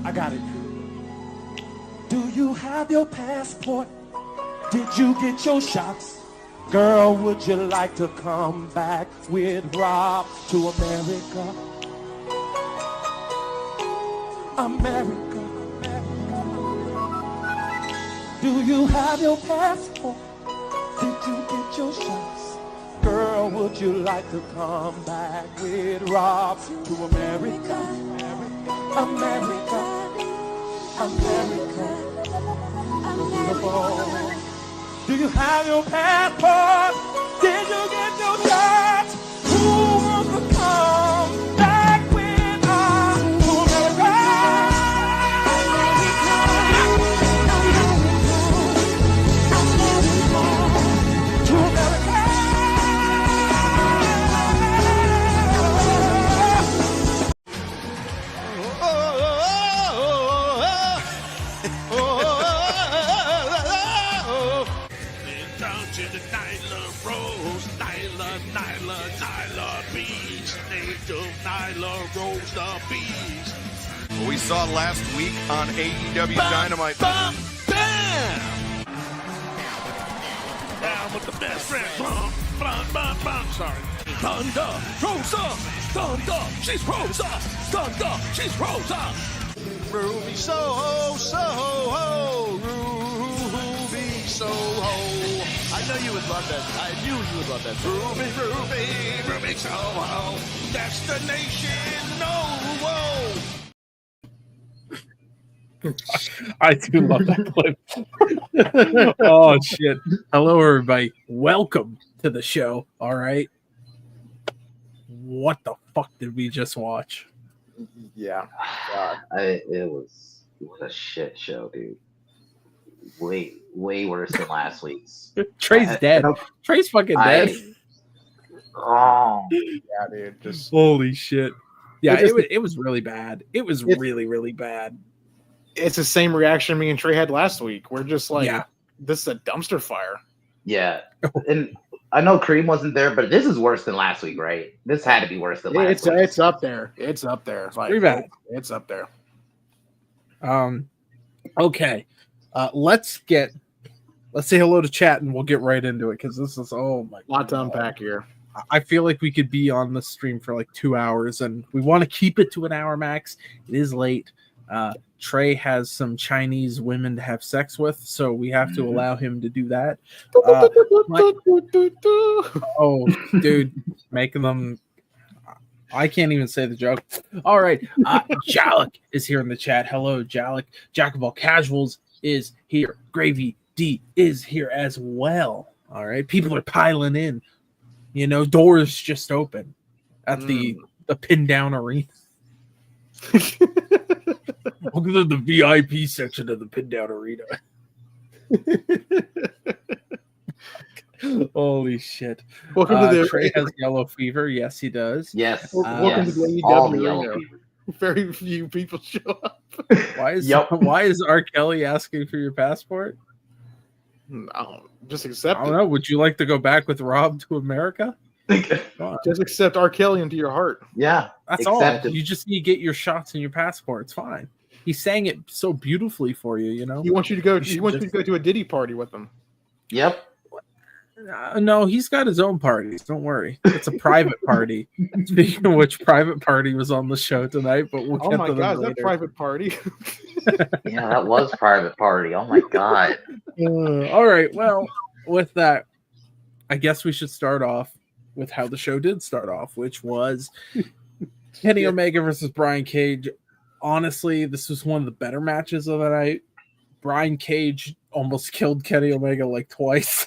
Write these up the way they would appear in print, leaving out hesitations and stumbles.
I got it. Do you have your passport? Did you get your shots? Girl, would you like to come back with Rob to America? America, America. Do you have your passport? Did you get your shots? Girl, would you like to come back with Rob to America? America, America. Beautiful. Do you have your passport? Did you get your shots? Who wants to come back with us to America? To America. Down to the Nyla Rose, Nyla Beast, native Nyla Rose the Beast. We saw last week on AEW Dynamite. Bam, bam! Down with the best friend, sorry. Thunder, Rosa, she's Rosa, Thunder, she's Rosa. Ruby Soho, Ruby Soho. I know you would love that. I knew you would love that. Ruby Soho, destination, no, whoa. I do love that clip. Oh, shit. Hello, everybody. Welcome to the show. All right. What the fuck did we just watch? Yeah. It was a shit show, dude. Way worse than last week's. Trey's dead. Trey's fucking dead. Oh, Yeah, dude. Just Holy shit. Yeah, It just- it was really bad. It was really, really bad. it's the same reaction me and Trey had last week. We're just like, Yeah. this is a dumpster fire. yeah. And I know Cream wasn't there, but this is worse than last week, right? This had to be worse than last week. It's up there. It's up there. Like, Pretty bad. It's up there. Okay. Let's say hello to chat and we'll get right into it because this is Lot to unpack here. I feel like we could be on the stream for like 2 hours and we want to keep it to an hour max. It is late. Trey has some Chinese women to have sex with, so we have to allow him to do that. Oh, dude, making them. I can't even say the joke. All right. Jalek is here in the chat. Hello, Jalek. Jack of all casuals is here. Gravy D is here as well. All right. People are piling in. You know, doors just open at the pin down arena. Welcome to the VIP section of the pin down arena. Holy shit. Welcome to the Trey has yellow fever. Yes, he does. Yes. Welcome yes. to the All the AEW yellow arena. fever. Very few people show up. Why is Yep. why is R. Kelly asking for your passport? No, just accept I don't it. know. Would you like to go back with Rob to America? Come on. Just accept R. Kelly into your heart. Yeah. That's accept all. it. You just need to get your shots and your passport. It's fine. He sang it so beautifully for you, you know? He wants you to go. should He wants you just- to go to a Diddy party with him. Yep. No, he's got his own parties. Don't worry. It's a private party. Speaking of which, private party was on the show tonight, but we'll Oh get my to them God, that later. private party. Yeah, that was private party. Oh my God. All right. Well, with that, I guess we should start off with how the show did start off, which was Kenny Omega versus Brian Cage. Honestly, this was one of the better matches of the night. Brian Cage almost killed Kenny Omega like twice.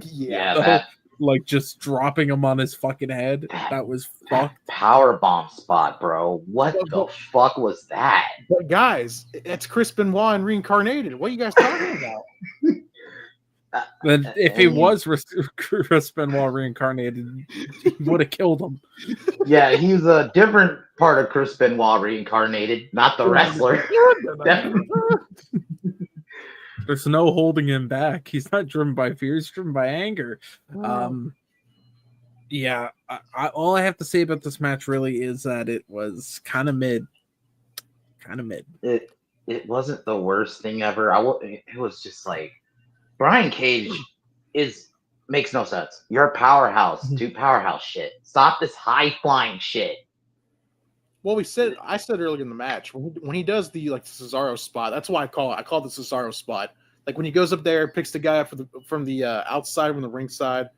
Yeah, that Like just dropping him on his fucking head. That was fucked. power bomb spot, bro. What the fuck was that? But guys, it's Chris Benoit and reincarnated. What are you guys talking about? And if it was Chris Benoit reincarnated, he would have killed him. Yeah, he's a different part of Chris Benoit reincarnated, not the wrestler. There's no holding him back. He's not driven by fear. He's driven by anger. Yeah, all I have to say about this match really is that it was kind of mid. kind of mid. It wasn't the worst thing ever. It was just like Brian Cage makes no sense. You're a powerhouse. Do powerhouse shit. Stop this high flying shit. Well, I said earlier in the match when he does the Cesaro spot. That's why I call it the Cesaro spot. Like when he goes up there, picks the guy up from the outside, from the ringside,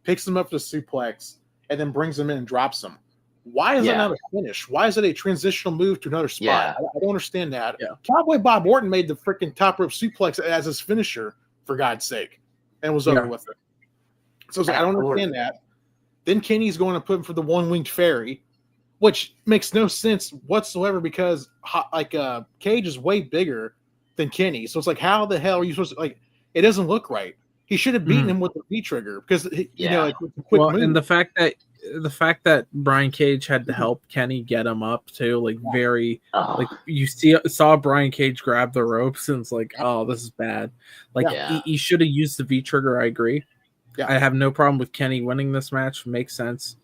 picks him up for the suplex, and then brings him in and drops him. Why is that not a finish? Why is it a transitional move to another spot? Yeah. I don't understand that. Yeah. Cowboy Bob Orton made the freaking top rope suplex as his finisher, for God's sake, and was over with it. So I don't understand that. Then Kenny's going to put him for the one-winged fairy, which makes no sense whatsoever because Cage is way bigger than Kenny. So it's like, how the hell are you supposed to it doesn't look right. He should have beaten him with the V-trigger because you know, it's a quick move. And the fact that Brian Cage had to help Kenny get him up too, you saw Brian Cage grab the ropes and it's like, oh, this is bad. He should have used the V-trigger. I agree. Yeah. I have no problem with Kenny winning this match. Makes sense.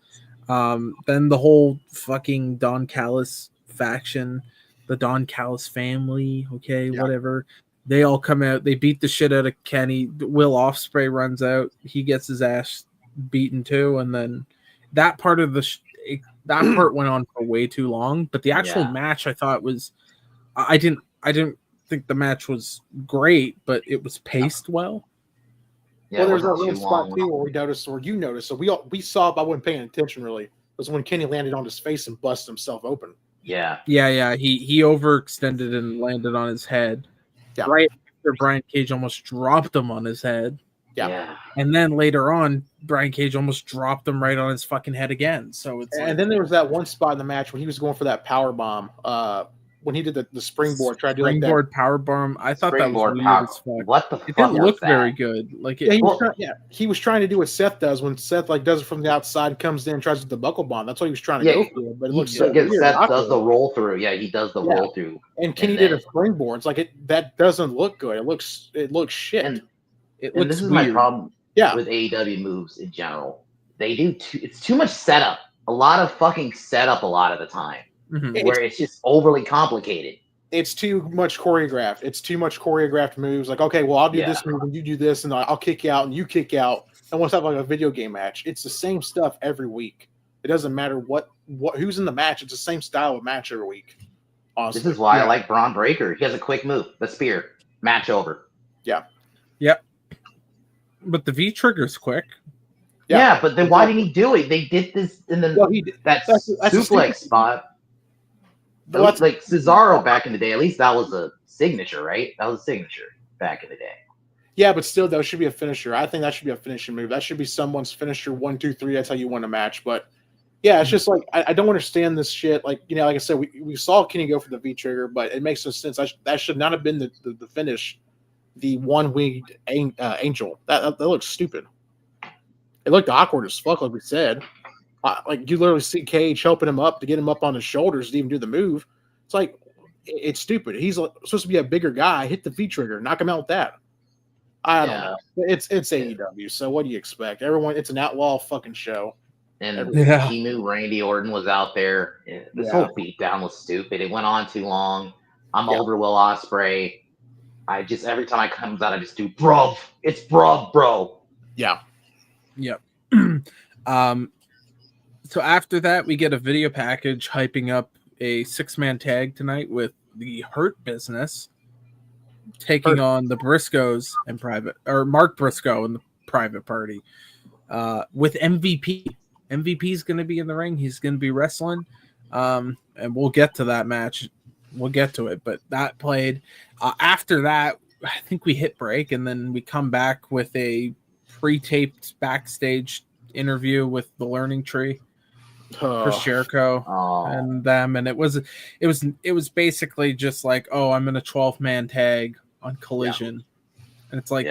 Then the whole fucking Don Callis faction, the Don Callis family, whatever. They all come out. They beat the shit out of Kenny. Will Ospreay runs out. He gets his ass beaten too, and then that part of that part went on for way too long. But the actual match, I thought was, I didn't think the match was great, but it was paced well. Yeah, well, there's that one spot too where you noticed. So we saw, but I wasn't paying attention really. Was when Kenny landed on his face and busted himself open. Yeah. He overextended and landed on his head. Yeah. Right after Brian Cage almost dropped him on his head. Yeah. And then later on, Brian Cage almost dropped him right on his fucking head again. So it's and then there was that one spot in the match when he was going for that power bomb. When he did the springboard, tried to do springboard power bomb. I thought that was weird as fuck. What the fuck? It didn't look very good. He was trying to do what Seth does when Seth does it from the outside, comes in, and tries to do the buckle bomb. That's what he was trying to go for. But it looks so weird. Seth does the roll through. Yeah, he does the roll through. And Kenny did a springboard. It's like that doesn't look good. It looks shit. And this is my problem. With AEW moves in general, they do it's too much setup. A lot of fucking setup a lot of the time. Mm-hmm. Where it's just overly complicated. It's too much choreographed. It's too much choreographed moves. Like, okay, well, I'll do this move and you do this, and I'll kick you out and you kick out. And let's have a video game match. It's the same stuff every week. It doesn't matter what who's in the match. It's the same style of match every week. Honestly. This is why I like Braun Breaker. He has a quick move. The spear. Match over. Yeah. Yep. But the V trigger's quick. Yeah, but then why didn't he do it? They did this in the that's suplex spot. But like Cesaro back in the day, at least that was a signature, right? That was a signature back in the day. Yeah, but still, that should be a finisher. I think that should be a finishing move. That should be someone's finisher. 1, 2, 3. That's how you win a match. But yeah, it's just like I don't understand this shit. Like like I said, we saw Kenny go for the V trigger, but it makes no sense. That should not have been the finish. The one-winged angel. That looks stupid. It looked awkward as fuck, like we said. Like you literally see Cage helping him up to get him up on his shoulders to even do the move. It's like it's stupid. He's supposed to be a bigger guy. Hit the V trigger, knock him out with that. I don't know. It's AEW, so what do you expect? Everyone, it's an outlaw fucking show. And he knew Randy Orton was out there. This whole beatdown was stupid. It went on too long. I'm over Will Ospreay. Every time I comes out, I just do bruv. It's bruv, bro. Yeah. Yep. So after that, we get a video package hyping up a 6-man tag tonight with the Hurt Business taking on the Briscoes and Mark Briscoe and the Private Party with MVP. MVP's going to be in the ring. He's going to be wrestling. And we'll get to that match. We'll get to it. But that played. After that, I think we hit break, and then we come back with a pre-taped backstage interview with the Learning Tree. Chris Jericho and them, and it was basically just like, oh, I'm in a 12-man tag on Collision, and it's like,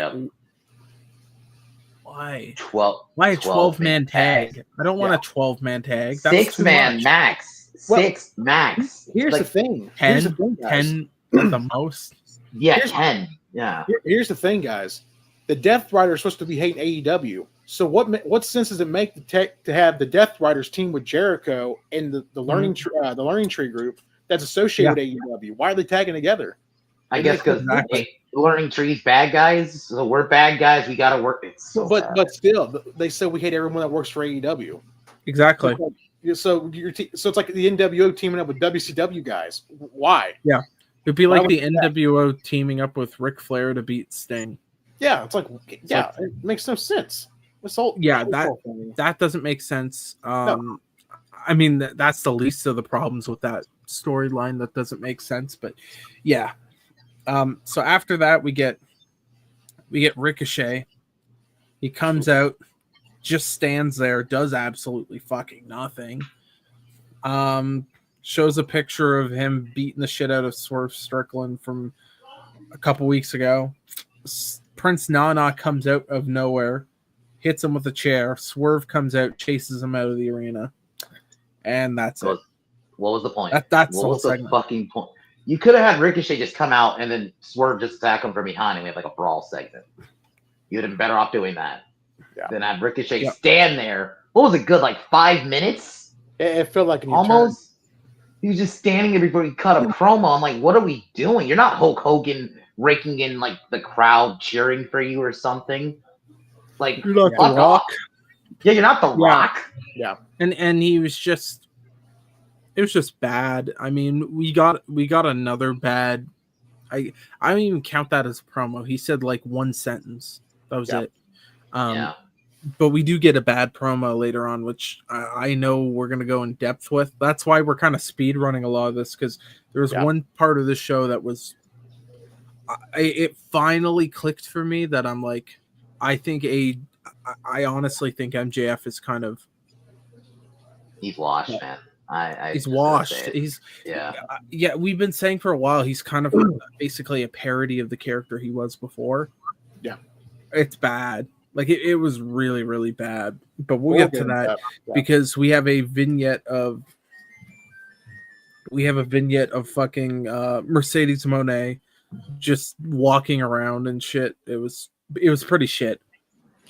why 12-man tag? I don't want a 12-man tag. That's 6-man max. Six max. Here's the thing. 10 at the most. Yeah, 10. Yeah. Here's the thing, guys. The Death Rider is supposed to be hating AEW. So what sense does it make to have the Death Riders team with Jericho and the Learning Tree group that's associated with AEW. Why are they tagging together? I guess because Learning Tree's bad guys, so we're bad guys. We got to work. It's so bad. But still, they said we hate everyone that works for AEW. Exactly. So it's like the NWO teaming up with WCW guys. Why? Yeah, it'd be like the NWO teaming up with Ric Flair to beat Sting. Yeah, it's like it makes no sense. That doesn't make sense. No. I mean, that's the least of the problems with that storyline. That doesn't make sense. But yeah. So after that, we get Ricochet. He comes out, just stands there, does absolutely fucking nothing. Shows a picture of him beating the shit out of Swerve Strickland from a couple weeks ago. Prince Nana comes out of nowhere, hits him with a chair. Swerve comes out, chases him out of the arena, and that's it. What was the point? That's what was the fucking point? You could have had Ricochet just come out and then Swerve just attack him from behind and we have like a brawl segment. You would have been better off doing that than have Ricochet stand there. What was it, good, like 5 minutes? It felt like an almost. He was just standing there before he cut a promo. I'm like, what are we doing? You're not Hulk Hogan raking in like the crowd cheering for you or something. Like, you're not the Rock. Yeah, you're not the Rock. Yeah, and he was just. It was just bad. I mean, we got another bad. I don't even count that as a promo. He said like one sentence. That was it. But we do get a bad promo later on, which I know we're gonna go in depth with. That's why we're kind of speed running a lot of this, because there was one part of the show that was. It finally clicked for me that I'm like, I honestly think MJF is kind of. He's washed, man. He's washed. He's we've been saying for a while he's kind of basically a parody of the character he was before. Yeah, it's bad. Like it was really, really bad. But we'll get to that because we have a vignette of fucking Mercedes Moné just walking around and shit. It was pretty shit.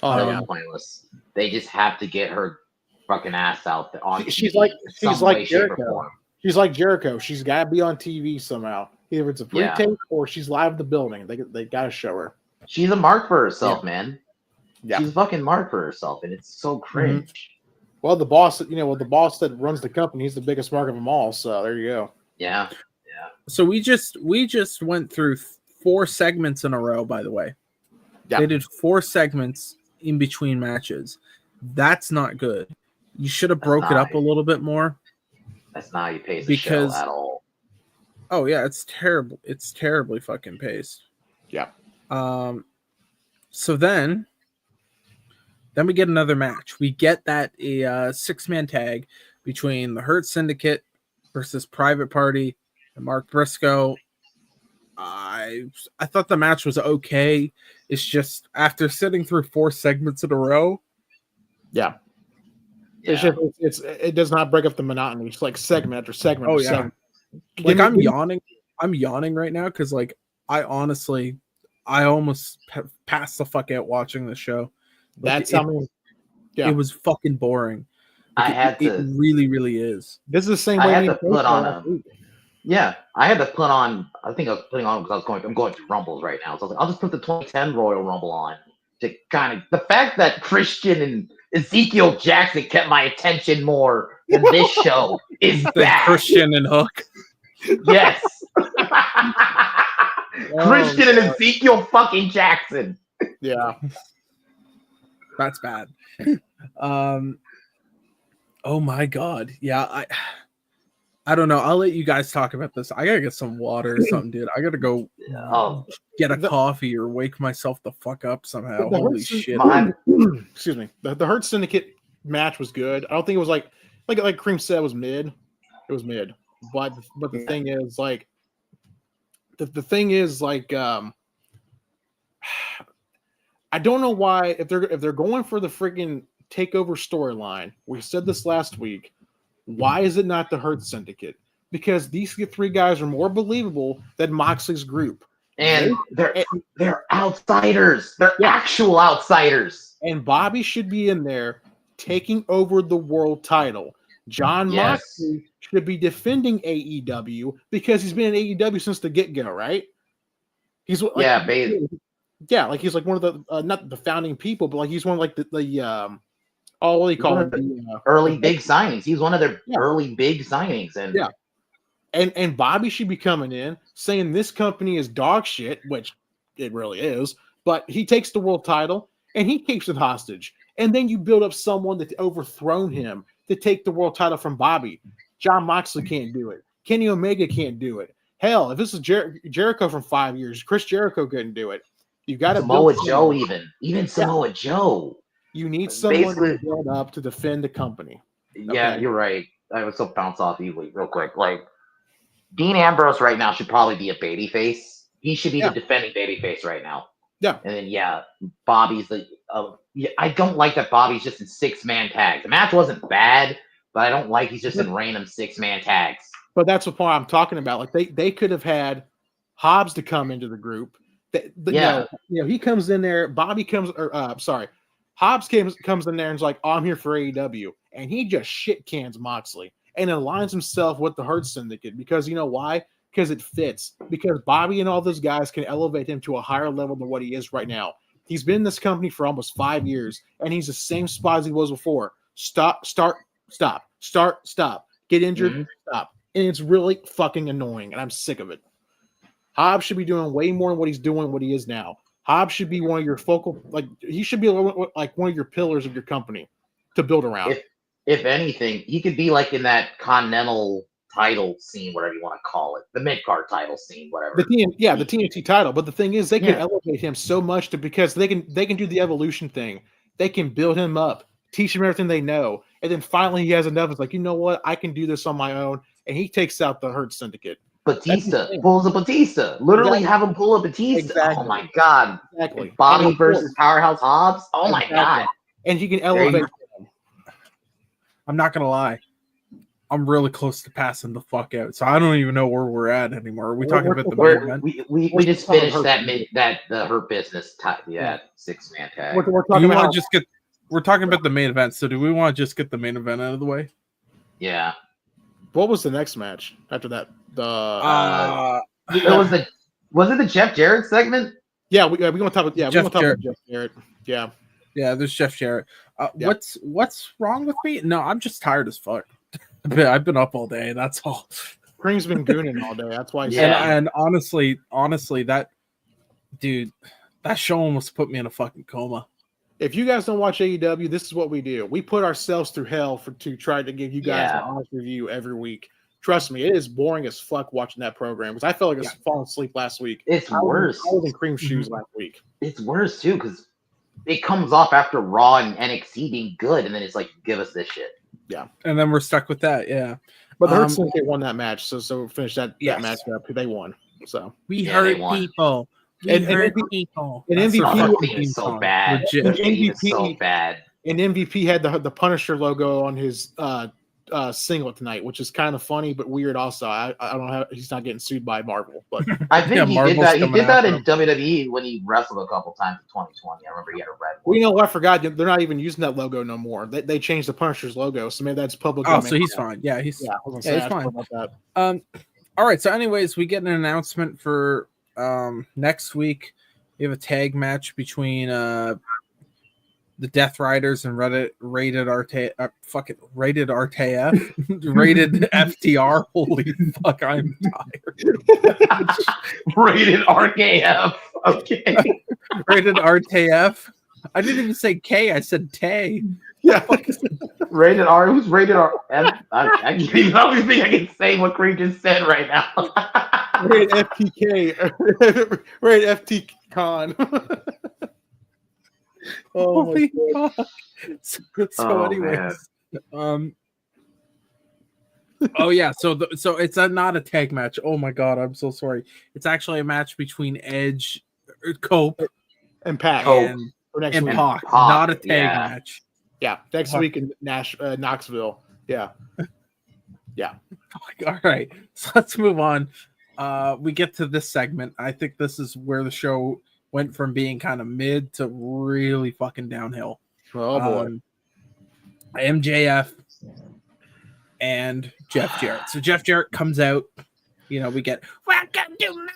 Pointless. They just have to get her fucking ass out there on she's like Jericho. She's like Jericho. She's got to be on TV somehow. Either it's a free tape or she's live in the building. They got to show her. She's a mark for herself, man. Yeah, she's a fucking mark for herself, and it's so cringe. Mm-hmm. Well, the boss that runs the company, he's the biggest mark of them all. So there you go. Yeah. So we just went through 4 segments in a row. By the way, they did 4 segments in between matches. That's not good. You should have broke it up a little bit more. That's not how you pace the show at all. Oh yeah, it's terrible. It's terribly fucking paced. Yeah. So then we get another match. We get that a 6-man tag between the Hurt Syndicate versus Private Party and Mark Briscoe. I thought the match was okay. It's just after sitting through 4 segments in a row. Yeah. It does not break up the monotony. It's like segment after segment. Oh yeah. Segment. Like I'm yawning. I'm yawning right now because like I almost passed the fuck out watching the show. Like, it was fucking boring. Like, it really, really is. This is the same way I had to put on I think I was putting on because I'm going through Rumbles right now. So I was like, I'll just put the 2010 Royal Rumble on to kind of the fact that Christian and Ezekiel Jackson kept my attention more than this show is bad. Christian and Hook. Yes. Christian and Ezekiel fucking Jackson. Yeah. That's bad. Oh my god. Yeah, I don't know. I'll let you guys talk about this. I gotta get some water or something, dude. I gotta go get a coffee or wake myself the fuck up somehow. Holy shit. Excuse me. The Hurt Syndicate match was good. I don't think it was like Cream said, it was mid. It was mid. But the thing is like the thing is like I don't know why if they're going for the freaking takeover storyline. We said this last week. Why is it not the Hurt Syndicate? Because these 3 guys are more believable than Moxley's group. And they're outsiders. They're actual outsiders. And Bobby should be in there taking over the world title. John Yes. Moxley should be defending AEW because he's been in AEW since the get-go, right? He's like, like he's like one of the not the founding people, but like he's one of like the what do you call it? Early big signings. He was one of their early big signings, and Bobby should be coming in saying this company is dog shit, which it really is. But he takes the world title and he keeps it hostage, and then you build up someone that's overthrown him to take the world title from Bobby. John Moxley can't do it. Kenny Omega can't do it. Hell, if this is Jericho from 5 years, Chris Jericho couldn't do it. You got to Samoa Joe, even Samoa Joe. You need someone to build up to defend the company. Yeah, you're right. I was so bounce off you real quick. Like Dean Ambrose right now should probably be a babyface. He should be the defending babyface right now. Yeah, and then Bobby's the. I don't like that Bobby's just in 6-man tags. The match wasn't bad, but I don't like he's just in random 6-man tags. But that's the point I'm talking about. Like they could have had Hobbs to come into the group. He comes in there. Bobby comes, Hobbs comes in there and's like, oh, I'm here for AEW, and he just shit cans Moxley and aligns himself with the Hurt Syndicate because you know why? Because it fits. Because Bobby and all those guys can elevate him to a higher level than what he is right now. He's been in this company for almost 5 years, and he's the same spot as he was before. Stop, start, stop, start, stop. Get injured, stop. And it's really fucking annoying, and I'm sick of it. Hobbs should be doing way more than what he's doing, what he is now. Hobbs should be one of your he should be like one of your pillars of your company to build around. If anything, he could be like in that Continental title scene, whatever you want to call it, the mid-card title scene, whatever. The TNT title. But the thing is, they can elevate him so much because they can do the evolution thing. They can build him up, teach him everything they know, and then finally he has enough. It's like, you know what? I can do this on my own, and he takes out the Hurt Syndicate. Batista pulls a Batista. Literally have him pull a Batista. Exactly. Oh my god. Exactly. Bobby versus Powerhouse Hobbs. Oh my god. And he can elevate him. I'm not gonna lie. I'm really close to passing the fuck out, so I don't even know where we're at anymore. Are we talking about the main event? We just finished the Hurt Business 6-man tag. We're talking about we're talking about the main event. So do we want to just get the main event out of the way? Yeah. What was the next match after that? Was it the Jeff Jarrett segment? Yeah, we're gonna talk about Jeff Jarrett. Yeah. Yeah, there's Jeff Jarrett. What's wrong with me? No, I'm just tired as fuck. I've been up all day. That's all. Cream's been gooning all day. That's why. And honestly, that dude, that show almost put me in a fucking coma. If you guys don't watch AEW, this is what we do. We put ourselves through hell to try to give you guys an honest review every week. Trust me, it is boring as fuck watching that program because I felt like I was falling asleep last week. It's worse. I was in Cream shoes last week. It's worse too because it comes off after Raw and NXT being good, and then it's like, give us this shit. Yeah, and then we're stuck with that. Yeah, but the Hurt Syndicate won that match, so finish that match up. They won. So we hurt people. And MVP is so bad. MVP is so bad. And MVP had the Punisher logo on his singlet tonight, which is kind of funny but weird. Also, I don't know how he's not getting sued by Marvel, but I think he did that. He did that in WWE when he wrestled a couple times in 2020. I remember he had a red one. Well, you know what? I forgot. They're not even using that logo no more. They changed the Punisher's logo, so maybe that's public. Oh, so he's fine. Yeah, he's fine. About that. All right. So, anyways, we get an announcement for next week. We have a tag match between the Death Riders and rated RTF, rated FTR. Holy fuck, I'm tired. Rated RKF. Okay. Rated RTF. I didn't even say K. I said Tay. Yeah. Rated R. Who's rated R? I don't think I can say what Creed just said right now. Rated FTK. Rated FT Con. Oh my god. So anyways, oh yeah, so it's not a tag match. Oh my god, I'm so sorry. It's actually a match between Edge, Cope, and Pac, and Pac, not a tag match. Yeah, next week in Knoxville. Yeah. All right, so let's move on. We get to this segment. I think this is where the show went from being kind of mid to really fucking downhill. Oh boy. MJF and Jeff Jarrett. So Jeff Jarrett comes out. You know, we get welcome to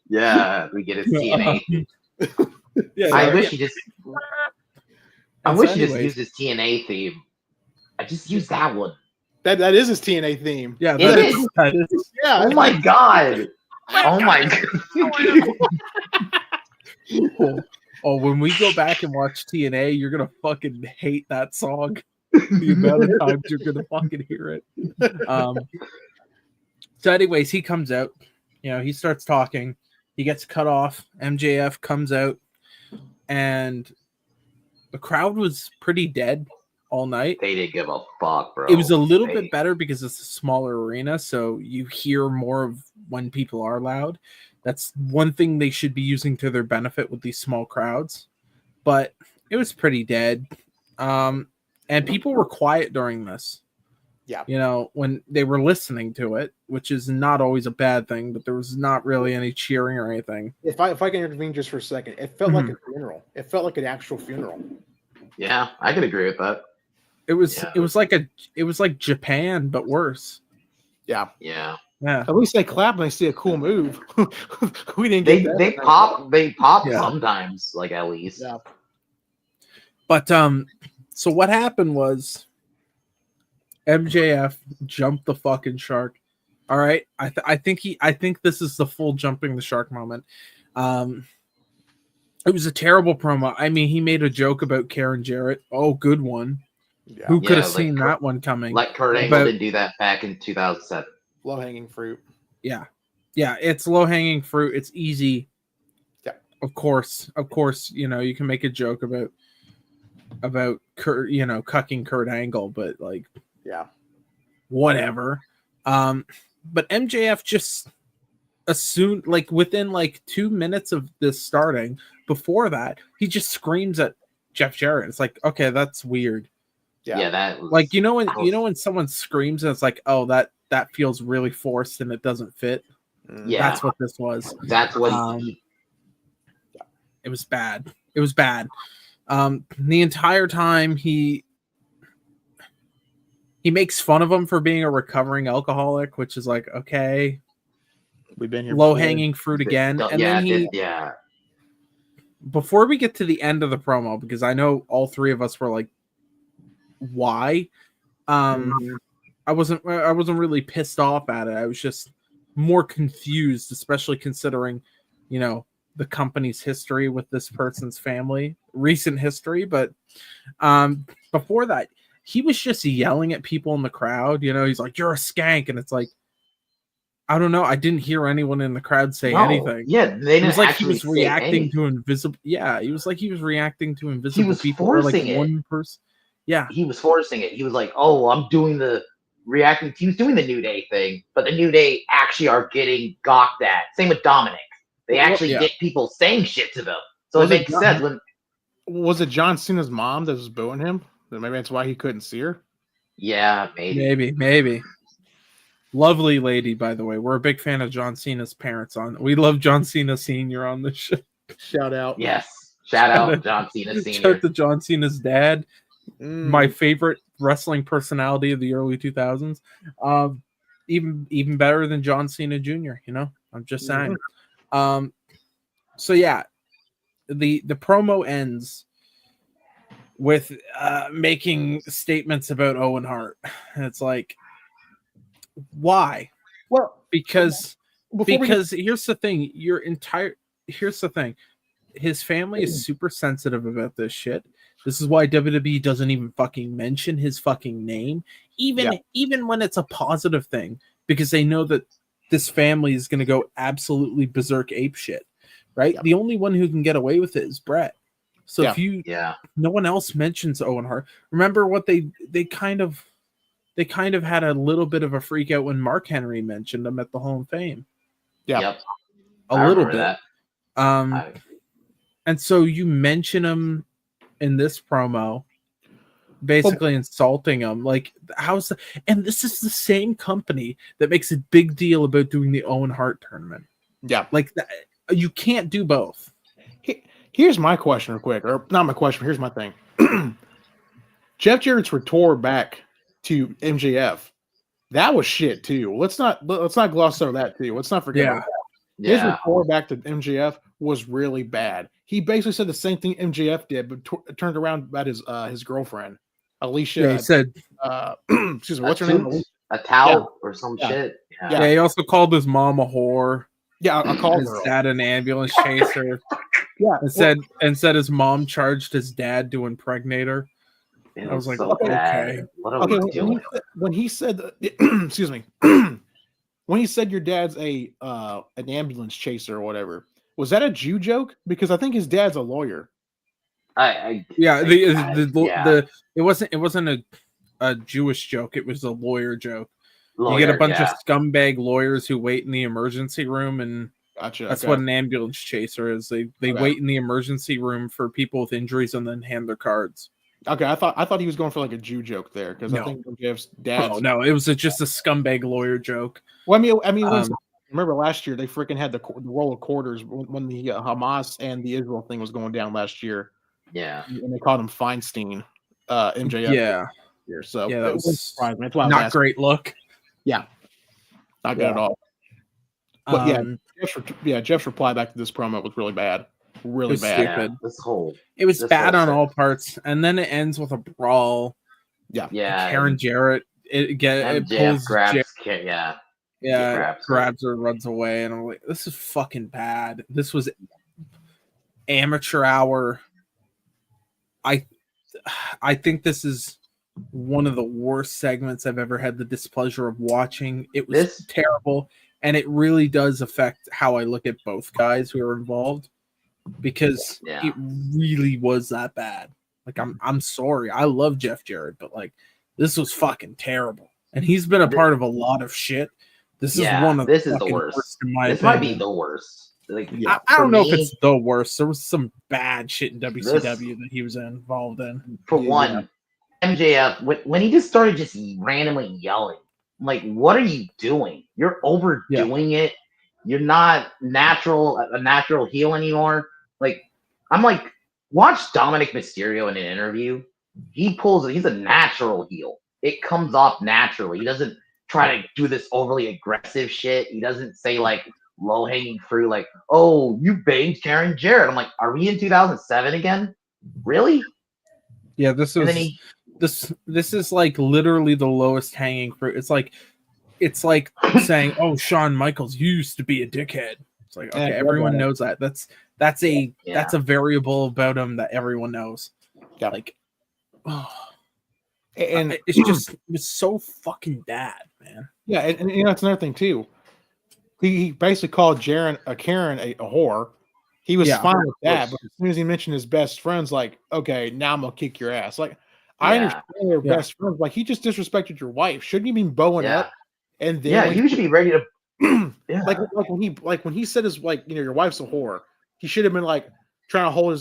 Yeah, we get his TNA. yeah, I wish he just. I And wish so he just anyways- used his TNA theme. I just used that one. That is his TNA theme. Yeah, It that is. is. That is. Yeah. Oh my god. Oh my god. Cool. Oh, when we go back and watch TNA, you're gonna fucking hate that song. The amount of times you're gonna fucking hear it. So, anyways, he comes out. You know, he starts talking. He gets cut off. MJF comes out, and the crowd was pretty dead all night. They didn't give a fuck, bro. It was a little bit better because it's a smaller arena, so you hear more of when people are loud. That's one thing they should be using to their benefit with these small crowds. But it was pretty dead. And people were quiet during this. Yeah. You know, when they were listening to it, which is not always a bad thing, but there was not really any cheering or anything. If I can intervene just for a second, it felt like a funeral. It felt like an actual funeral. Yeah, I could agree with that. It was like Japan, but worse. Yeah. Yeah. Yeah. At least they clap when they see a cool move. We didn't They get that. they pop Yeah. sometimes, like at least. Yeah. But so what happened was MJF jumped the fucking shark. All right. I think this is the full jumping the shark moment. It was a terrible promo. I mean, he made a joke about Karen Jarrett. Oh, good one. Yeah. Who could have like seen that one coming? Like Kurt Angle didn't do that back in 2007. Low hanging fruit. Yeah. Yeah, it's low hanging fruit. It's easy. Yeah. Of course, you know, you can make a joke about Kurt, you know, cucking Kurt Angle, but like, Yeah. whatever. But MJF just assumed, like, within like 2 minutes of this starting, before that, he just screams at Jeff Jarrett. It's like, okay, that's weird. Yeah, that was Like, you know when someone screams and it's like, oh, that feels really forced and it doesn't fit. Yeah, That's what this was. that's what It was bad. It was bad. The entire time he makes fun of him for being a recovering alcoholic, which is like, okay, We've been here. low hanging fruit again. And then before we get to the end of the promo, because I know all three of us were like, why? I wasn't really pissed off at it. I was just more confused, especially considering, you know, the company's history with this person's family, recent history. But before that, he was just yelling at people in the crowd. You know, he's like, "You're a skank," and it's like, I don't know. I didn't hear anyone in the crowd say anything. Yeah, they didn't. It was like he actually was say reacting anything. to invisible. Yeah, he was like he was reacting to invisible was people. Or like forcing it. one person. Yeah, He was forcing it. He was like, "Oh, I'm doing the reacting." He was doing the New Day thing, but the New Day actually are getting gawked at. Same with Dominic. They actually get people saying shit to them, so it makes sense. When Was it John Cena's mom that was booing him? Then maybe that's why he couldn't see her. yeah, maybe. Lovely lady, by the way. We're a big fan of John Cena's parents. We love John Cena Sr. on this show. Shout out. yes, shout out John Cena Shout Senior. out to John Cena's dad. My favorite wrestling personality of the early 2000s. Even better than John Cena Jr., you know? I'm just saying. So yeah, the promo ends with making statements about Owen Hart. And it's like, why? Well, Because here's the thing, here's the thing. His family is super sensitive about this shit. This is why WWE doesn't even fucking mention his fucking name, even when it's a positive thing, because they know that this family is going to go absolutely berserk ape shit, right? The only one who can get away with it is Brett. So if no one else mentions Owen Hart. Remember what they kind of had a little bit of a freak out when Mark Henry mentioned him at the Hall of Fame. Yeah, Yep. A little bit. That. And so you mention him in this promo, basically insulting him. Like, and this is the same company that makes a big deal about doing the Owen Hart tournament. Yeah. Like, you can't do both. Here's my question real quick. Or not my question, here's my thing. Jeff Jarrett's retour back to MJF, that was shit too. Let's not gloss over that too. Let's not forget about that. His retour back to MJF was really bad. He basically said the same thing MJF did, but turned around about his girlfriend, Alicia. Yeah, he said, excuse me, what's her name? A towel or some shit. Yeah, he also called his mom a whore. Yeah, I called his her. dad an ambulance chaser. and said his mom charged his dad to impregnate her. I was like, so okay. What are we doing? When he said, excuse me, when he said your dad's an ambulance chaser or whatever, was that a Jew joke? Because I think his dad's a lawyer. It wasn't a Jewish joke. It was a lawyer joke. You get a bunch of scumbag lawyers who wait in the emergency room, and that's what an ambulance chaser is. They wait in the emergency room for people with injuries and then hand their cards. Okay, I thought he was going for like a Jew joke there because I think Jeff's dad. Oh no, it was just a scumbag lawyer joke. Well, I mean, remember last year they freaking had the roll of quarters when the Hamas and the Israel thing was going down last year. Yeah, and they called him Feinstein, MJF. Yeah, here. So that was surprising. That's why not great look. Yeah, not good at all. But Jeff's reply back to this promo was really bad. Really bad. Stupid. It was bad on all parts, and then it ends with a brawl. Yeah. Karen Jarrett grabs her, runs away, and I'm like, this is fucking bad. This was amateur hour. I think this is one of the worst segments I've ever had the displeasure of watching. It was terrible, and it really does affect how I look at both guys who are involved. Because it really was that bad. Like I'm sorry. I love Jeff Jarrett, but like this was fucking terrible. And he's been a part of a lot of shit. This is one of the worst in my opinion. This might be the worst. Like I don't know if it's the worst. There was some bad shit in WCW that he was involved in. For one, MJF when he just started just randomly yelling, I'm like, what are you doing? You're overdoing it. You're not a natural heel anymore. Like, I'm like, watch Dominic Mysterio in an interview. He's a natural heel. It comes off naturally. He doesn't try to do this overly aggressive shit. He doesn't say like low-hanging fruit, like, oh, you banged Karen Jarrett. I'm like, are we in 2007 again? Really? Yeah, this is like literally the lowest hanging fruit. It's like saying, oh, Shawn Michaels used to be a dickhead. It's like, okay, everyone knows that. That's a variable about him that everyone knows. Yeah. Like, and it's so fucking bad, man. Yeah, and you know that's another thing too. He basically called Karen a whore. He was fine with that, but as soon as he mentioned his best friends, like, okay, now I'm gonna kick your ass. Like, I understand they're best friends. Like, he just disrespected your wife. Shouldn't you be bowing up? And then you should be ready to. like when he said his your wife's a whore, he should have been like trying to hold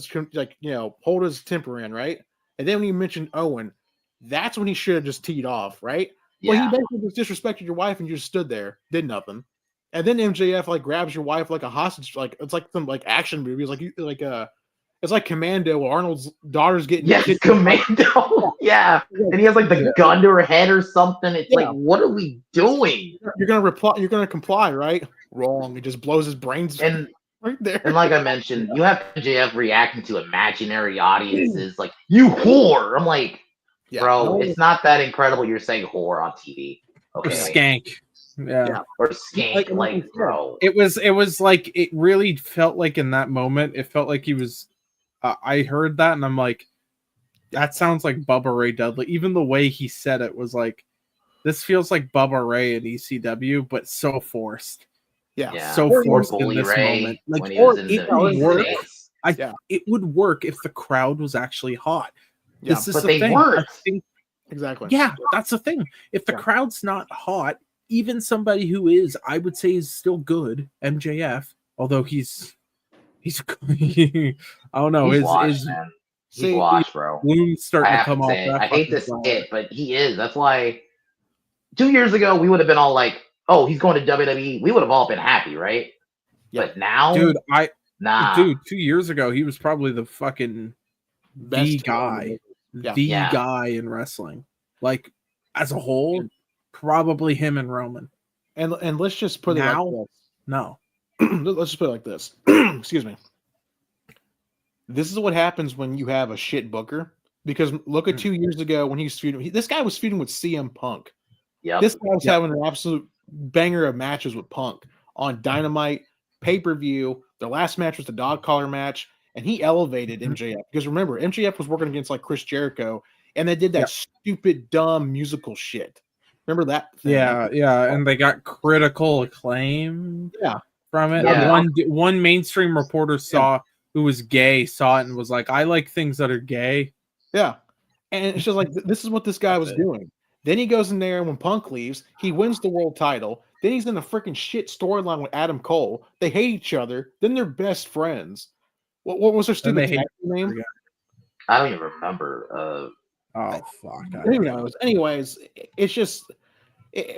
his temper in, right? And then when he mentioned Owen, that's when he should have just teed off, right? Yeah. Well, he basically just disrespected your wife and you just stood there, did nothing. And then MJF like grabs your wife like a hostage, like it's like some like action movie. It's like Commando where Arnold's daughter's getting Commando. Yeah. And he has like the gun to her head or something. It's like, what are we doing? You're gonna comply, right? Wrong. It just blows his brains right there. And like I mentioned, you have MJF reacting to imaginary audiences like, you whore. I'm like, bro, it's not that incredible you're saying whore on TV. Okay. Or skank. Yeah. Or skank, like bro. It was like, it really felt like in that moment, it felt like he was I heard that and I'm like, that sounds like Bubba Ray Dudley. Even the way he said it was like, this feels like Bubba Ray in ECW, but so forced. Yeah. So forced in this moment. Like, it would work if the crowd was actually hot. Yeah, this is the thing. Exactly. Yeah, that's the thing. If the crowd's not hot, even somebody who is, I would say, is still good, MJF, although he's I don't know. He's washed, bro. Bloom's starting to come off. I hate this kid, but he is. That's why 2 years ago we would have been all like, "Oh, he's going to WWE." We would have all been happy, right? Yeah. But now, dude, 2 years ago he was probably the fucking best guy. the guy in wrestling. Like as a whole, probably him and Roman. And let's just put it like this. No. Let's just put it like this. Excuse me. This is what happens when you have a shit booker. Because look at 2 years ago when he was feuding. This guy was feuding with CM Punk. Yep. This guy was having an absolute banger of matches with Punk on Dynamite, pay-per-view. Their last match was the dog collar match, and he elevated MJF. Because remember, MJF was working against like Chris Jericho, and they did that stupid, dumb musical shit. Remember that thing? Yeah, and they got critical acclaim from it. Yeah. One mainstream reporter who was gay saw it and was like, I like things that are gay. Yeah. And it's just like, this is what this guy was doing. Then he goes in there, and when Punk leaves, he wins the world title. Then he's in a freaking shit storyline with Adam Cole. They hate each other. Then they're best friends. What was their stupid tag name? I don't even remember. Oh, fuck. Who knows? Anyways, it's just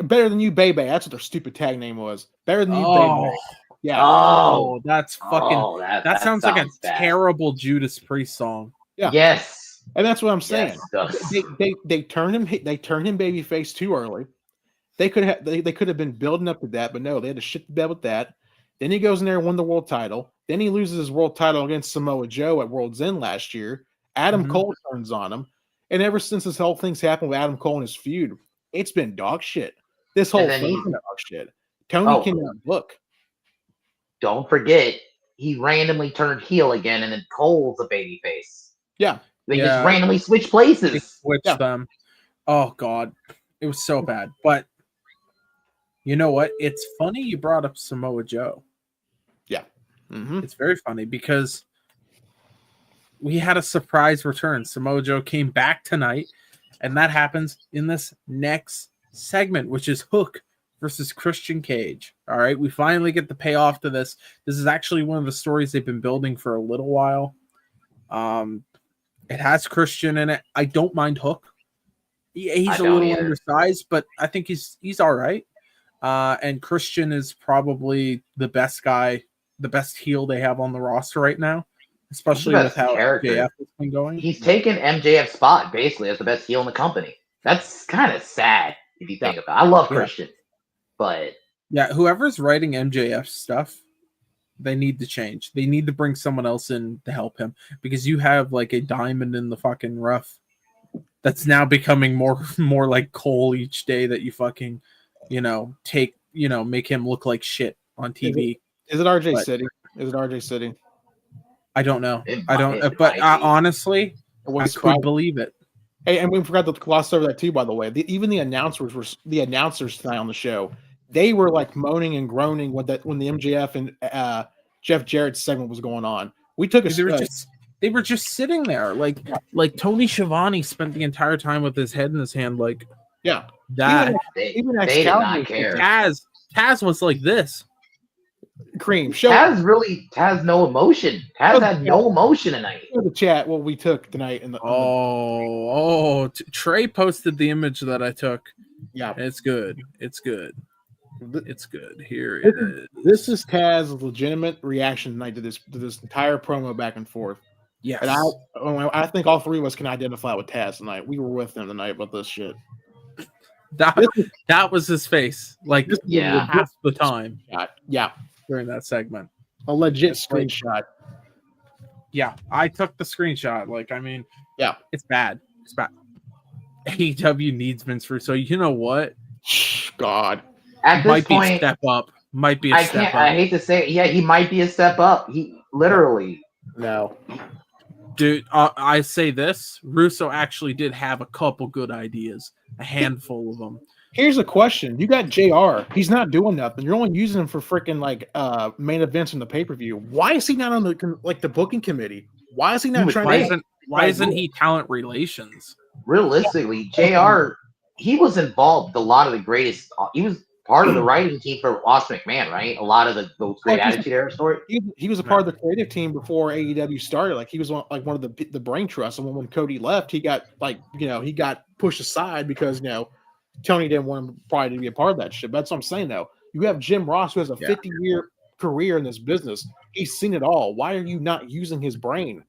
better than you, Baby. That's what their stupid tag name was. Better than you, Baby. Yeah. Oh, that's fucking. That sounds like a bad. Terrible Judas Priest song. Yeah. Yes. And that's what I'm saying. Yes, they turned him babyface too early. They could have been building up to that, but no, they had to shit the bed with that. Then he goes in there and won the world title. Then he loses his world title against Samoa Joe at World's End last year. Adam Cole turns on him. And ever since this whole thing's happened with Adam Cole and his feud, it's been dog shit. This whole thing's been dog shit. Tony cannot book. Don't forget, he randomly turned heel again, and then Cole's a babyface. Yeah. They just randomly switch places. They switched them. Oh, God. It was so bad. But you know what? It's funny you brought up Samoa Joe. Yeah. Mm-hmm. It's very funny because we had a surprise return. Samoa Joe came back tonight, and that happens in this next segment, which is Hook versus Christian Cage. All right, we finally get the payoff to this. This is actually one of the stories they've been building for a little while. It has Christian in it. I don't mind Hook. He's a little undersized, but I think he's all right. And Christian is probably the best guy, the best heel they have on the roster right now, especially with how MJF has been going. He's taken MJF's spot basically as the best heel in the company. That's kind of sad if you think about it. I love Christian, but whoever's writing MJF stuff, they need to change. They need to bring someone else in to help him because you have like a diamond in the fucking rough that's now becoming more like coal each day that you fucking, make him look like shit on TV. Is it RJ City? Is it RJ City? I don't know. Honestly, I could believe it. Hey, and we forgot to gloss over that too, by the way. Even the announcers tonight on the show. They were like moaning and groaning when the MJF and Jeff Jarrett's segment was going on. We took they were just sitting there like Tony Schiavone spent the entire time with his head in his hand, like that. Even they did not care. Taz was like this. Cream. Taz has no emotion. Taz had no emotion tonight. The chat what we took tonight in the Trey posted the image that I took. Yeah, it's good. It's good. It's good. Here it is. This is Taz's legitimate reaction tonight to this entire promo back and forth. Yes. And I think all three of us can identify with Taz tonight. We were with him tonight about this shit. That was his face. Like half the time. Yeah. During that segment. A legit screenshot. Yeah. I took the screenshot. It's bad. It's bad. AEW needs Vince Russo. You know what? God. At this point, be a step up. Might be a step up. I hate to say it. Yeah, he might be a step up. He literally. No. Dude, I say this. Russo actually did have a couple good ideas. A handful of them. Here's a question. You got JR. He's not doing nothing. You're only using him for freaking main events in the pay-per-view. Why is he not on the booking committee? Why is he not Why isn't he talent relations? Realistically, JR, he was involved with a lot of the greatest. He was part of the writing team for Austin McMahon, right? A lot of those great Attitude Era stories. He was a part of the creative team before AEW started. Like he was one of the brain trusts. And when Cody left, he got he got pushed aside because Tony didn't want him probably to be a part of that shit. But that's what I'm saying though. You have Jim Ross who has a 50-year career in this business. He's seen it all. Why are you not using his brain?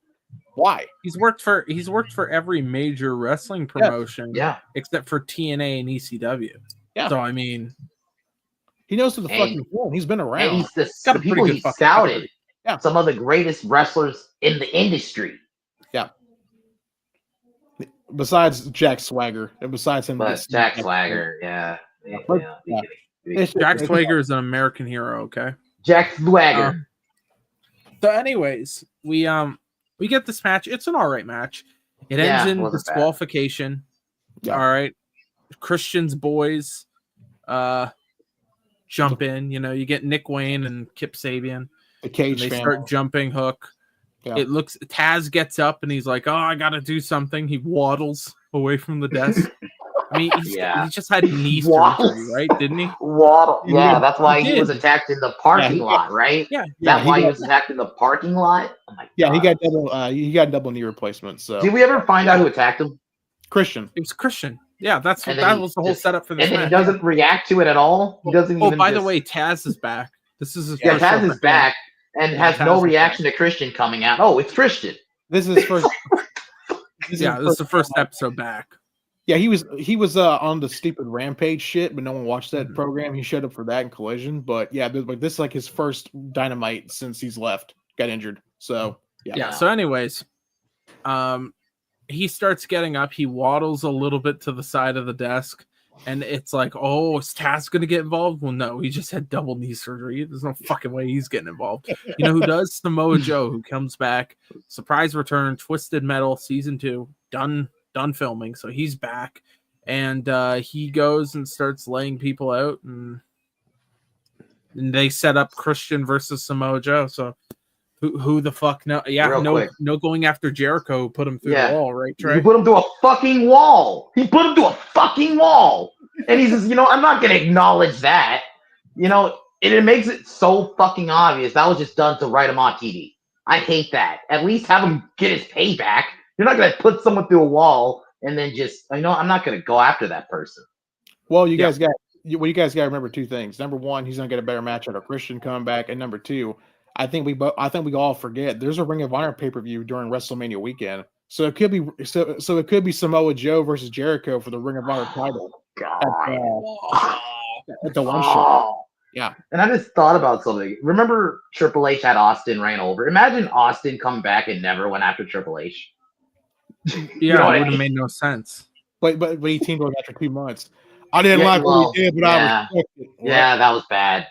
Why? He's worked for every major wrestling promotion, except for TNA and ECW. Yeah. So I mean, he knows what the fuck he's doing. He's been around. And he's Got the a pretty people good he fucking scouted. Yeah. Some of the greatest wrestlers in the industry. Yeah. Besides Jack Swagger, and besides him, But Jack Swagger, yeah. Jack Swagger is an American hero. Okay. Jack Swagger. So, anyways, we get this match. It's an all right match. It ends in disqualification. Yeah. All right. Christian's boys jump in. You know, you get Nick Wayne and Kip Sabian. The Cage They family. start jumping Hook. Yeah. It looks Taz gets up and he's like, "Oh, I got to do something." He waddles away from the desk. I mean, he just had knee surgery, right? Didn't he? Waddle. Yeah, that's why he was attacked in the parking lot, right? Yeah. That's why he was attacked in the parking lot. Oh my God. He got double knee replacement. So did we ever find out who attacked him? Christian. It was Christian. Yeah, that was the whole setup for this. And he doesn't react to it at all. He doesn't. Oh, by the way, Taz is back. This is his first Taz is back and has no reaction to Christian coming out. Oh, it's Christian. This is first. This is the first episode back. Yeah, he was on the stupid Rampage shit, but no one watched that program. He showed up for that in Collision, but yeah, this is like his first Dynamite since he's got injured. So yeah. So anyways, he starts getting up. He waddles a little bit to the side of the desk, and it's like, oh, is Taz gonna get involved? Well, no, he just had double knee surgery. There's no fucking way he's getting involved. You know who does? Samoa Joe, who comes back, surprise return, Twisted Metal season 2, done filming, so he's back, and he goes and starts laying people out, and they set up Christian versus Samoa Joe. So who the fuck no? Yeah, no going after Jericho. Put him through the wall, right, Trey? He put him through a fucking wall. And he says, I'm not gonna acknowledge that. It makes it so fucking obvious. That was just done to write him on TV. I hate that. At least have him get his payback. You're not going to put someone through a wall and then just, I'm not going to go after that person. Well, you guys got to remember two things. Number one, he's going to get a better match out of Christian coming back. And number two, I think we all forget there's a Ring of Honor pay-per-view during WrestleMania weekend. So it could be Samoa Joe versus Jericho for the Ring of Honor title. At the one show. Yeah. And I just thought about something. Remember Triple H had Austin ran over. Imagine Austin come back and never went after Triple H. Yeah, it would have made no sense. But he teamed with after 2 months. I didn't like what he did, but I respect it. Yeah, that was bad.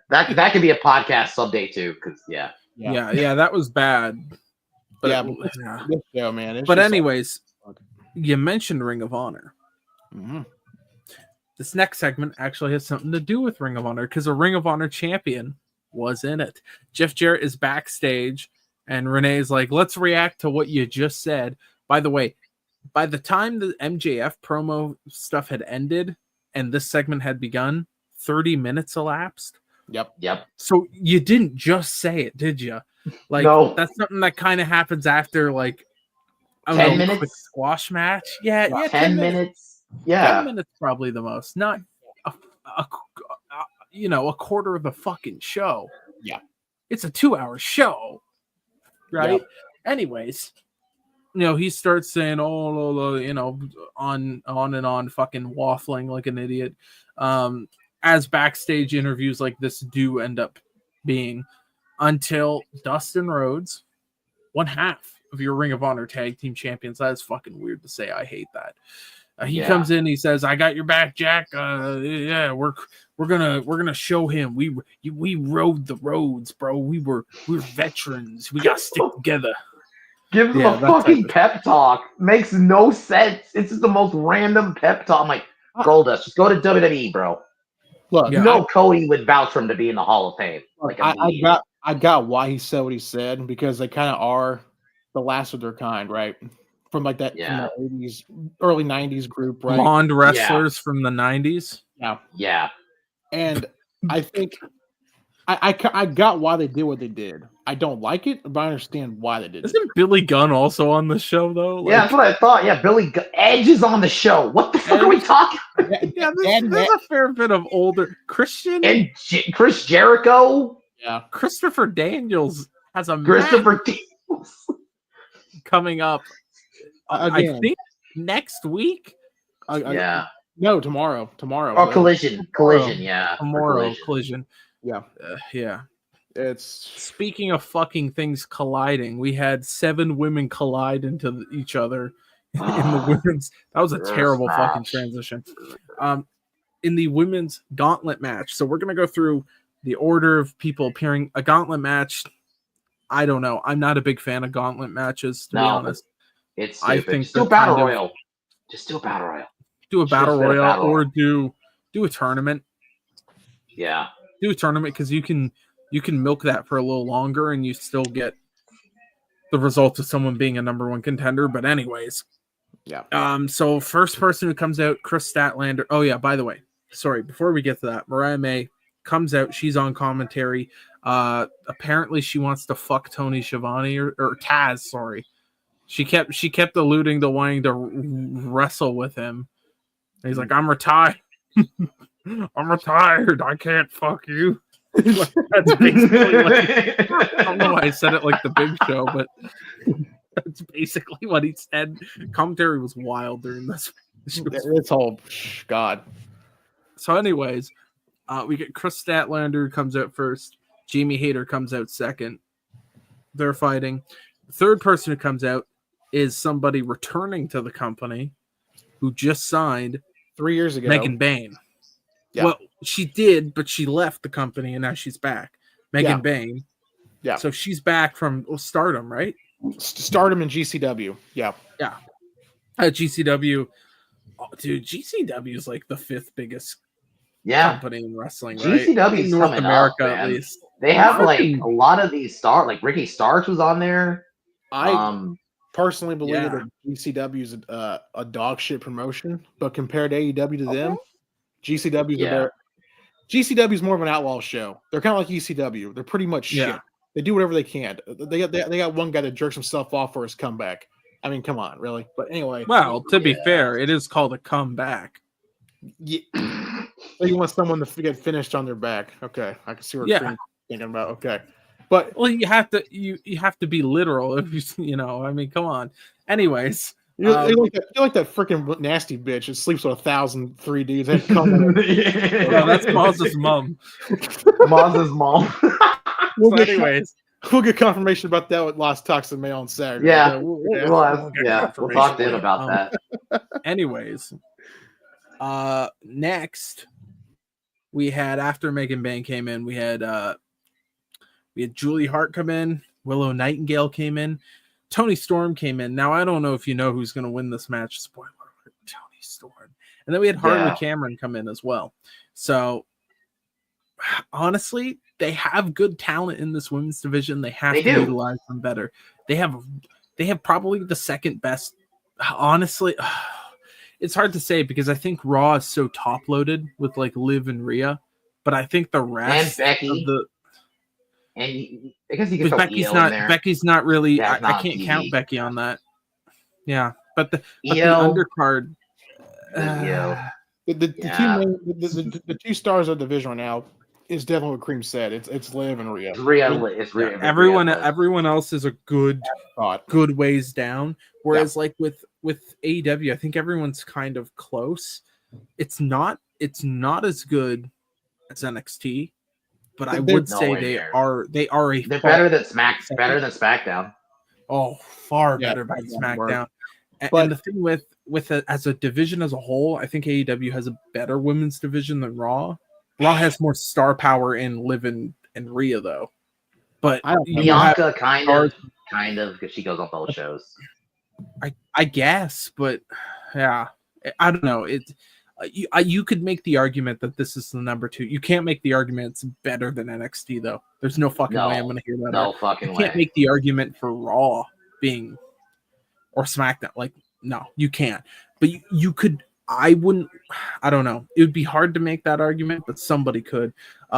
That could be a podcast someday too, because that was bad. But man. But anyways, you mentioned Ring of Honor. Mm-hmm. This next segment actually has something to do with Ring of Honor because a Ring of Honor champion was in it. Jeff Jarrett is backstage, and Renee's like, "Let's react to what you just said." By the way, by the time the MJF promo stuff had ended and this segment had begun, 30 minutes elapsed. Yep. So you didn't just say it, did you? Like, no. That's something that kind of happens after, like, 10 minutes? A quick squash match. Yeah, 10 minutes. Yeah. 10 minutes probably the most. Not a quarter of the fucking show. Yeah. It's a 2-hour show. Right? Yep. Anyways, he starts saying, on and on, fucking waffling like an idiot. As backstage interviews like this do end up being, until Dustin Rhodes, one half of your Ring of Honor Tag Team Champions. That is fucking weird to say. I hate that. He comes in, he says, "I got your back, Jack. We're gonna show him. We rode the roads, bro. We're veterans. We gotta stick together." Give him a fucking pep talk. Makes no sense. It's just the most random pep talk. I'm like, Goldust, just go to WWE, bro. Look, Cody would vouch for him to be in the Hall of Fame. Like, I got why he said what he said, because they kind of are the last of their kind, right? From like that, from the 80s, early 90s group, right? Blonde wrestlers from the 90s. Yeah. And I think I got why they did what they did. I don't like it, but I understand why they did it. Isn't Billy Gunn also on the show, though? Like, that's what I thought. Yeah, Edge is on the show. What the fuck are we talking about? There's a fair bit of older Christian and Chris Jericho. Yeah, Christopher Daniels has a Christopher Daniels. coming up. I Again. think next week. Yeah. No, tomorrow. Tomorrow. Oh, collision. Yeah. Tomorrow, collision. Yeah. Yeah. It's Speaking of fucking things colliding, we had 7 women collide into each other in the women's. That was a terrible fucking transition. In the women's gauntlet match. So we're gonna go through the order of people appearing. A gauntlet match. I don't know. I'm not a big fan of gauntlet matches, to be honest. It's stupid. I think just do a battle royal. Just do a battle royal. Do a battle royal or do a tournament. Yeah. Do a tournament because you can milk that for a little longer and you still get the result of someone being a number 1 contender. But anyways. Yeah. So first person who comes out, Chris Statlander. Oh yeah, by the way, sorry, before we get to that, Mariah May comes out, she's on commentary. Apparently she wants to fuck Tony Schiavone or Taz, sorry. She kept alluding to wanting to wrestle with him. And he's like, I'm retired. I'm retired. I can't fuck you. That's basically I don't know why I said it like the Big Show, but that's basically what he said. Commentary was wild during this. It's all God. So, anyways, we get Chris Statlander comes out first. Jamie Hayter comes out second. They're fighting. The third person who comes out is somebody returning to the company who just signed 3 years ago. Megan Bain. Yeah. Well, she did, but she left the company and now she's back. Megan Bain. Yeah. So she's back from Stardom, right? Stardom and GCW. Yeah. Yeah. GCW. Oh, dude, GCW is like the 5th biggest company in wrestling, right? GCW is North coming America, up, at man. least. They have like a lot of these stars. Like Ricky Starks was on there. I personally believe that GCW is a dog shit promotion, but compared to AEW to them, GCW is a better. GCW is more of an outlaw show. They're kind of like ECW. They're pretty much shit. They do whatever they can. They got one guy that jerks himself off for his comeback. I mean, come on, really? But anyway. Well, to be fair, it is called a comeback. Yeah. So you want someone to get finished on their back? Okay, I can see what you're thinking about. Okay, but you have to be literal if you know. I mean, come on. Anyways, you're like that freaking nasty bitch that sleeps with 1,003 dudes. No, that's Maz's mom. Maz's mom. Anyways, we'll get confirmation about that with Lost Toxin Mail on Saturday. Yeah, we'll talk to him about that. Anyways, next we had, after Megan Bain came in, we had Julie Hart come in, Willow Nightingale came in, Toni Storm came in. Now I don't know if you know who's going to win this match. Spoiler alert, Toni Storm. And then we had Harley Cameron come in as well. So honestly, they have good talent in this women's division. They have to utilize them better. They have probably the second best. Honestly, it's hard to say because I think Raw is so top loaded with like Liv and Rhea, but I think the rest and Becky and because you can Becky's not really. Yeah, I can't count Becky on that. Yeah, but the undercard. The 2 stars of the division right now is definitely what Cream said. It's Liv and Rhea. It's Rhea. Everyone else is a good ways down. Whereas like with AEW, I think everyone's kind of close. It's not as good as NXT, but I would say they're better than SmackDown. Oh, far better than SmackDown. And the thing with it, as a division as a whole, I think AEW has a better women's division than Raw. Raw has more star power in Liv and Rhea, though. But Bianca kind of, because she goes on both shows. I guess, but yeah, I don't know. You could make the argument that this is the number 2. You can't make the argument it's better than NXT, though. There's no fucking way I'm going to hear that. No fucking way. You can't make the argument for Raw being or SmackDown. Like, no, you can't. But you could. I don't know. It would be hard to make that argument, but somebody could.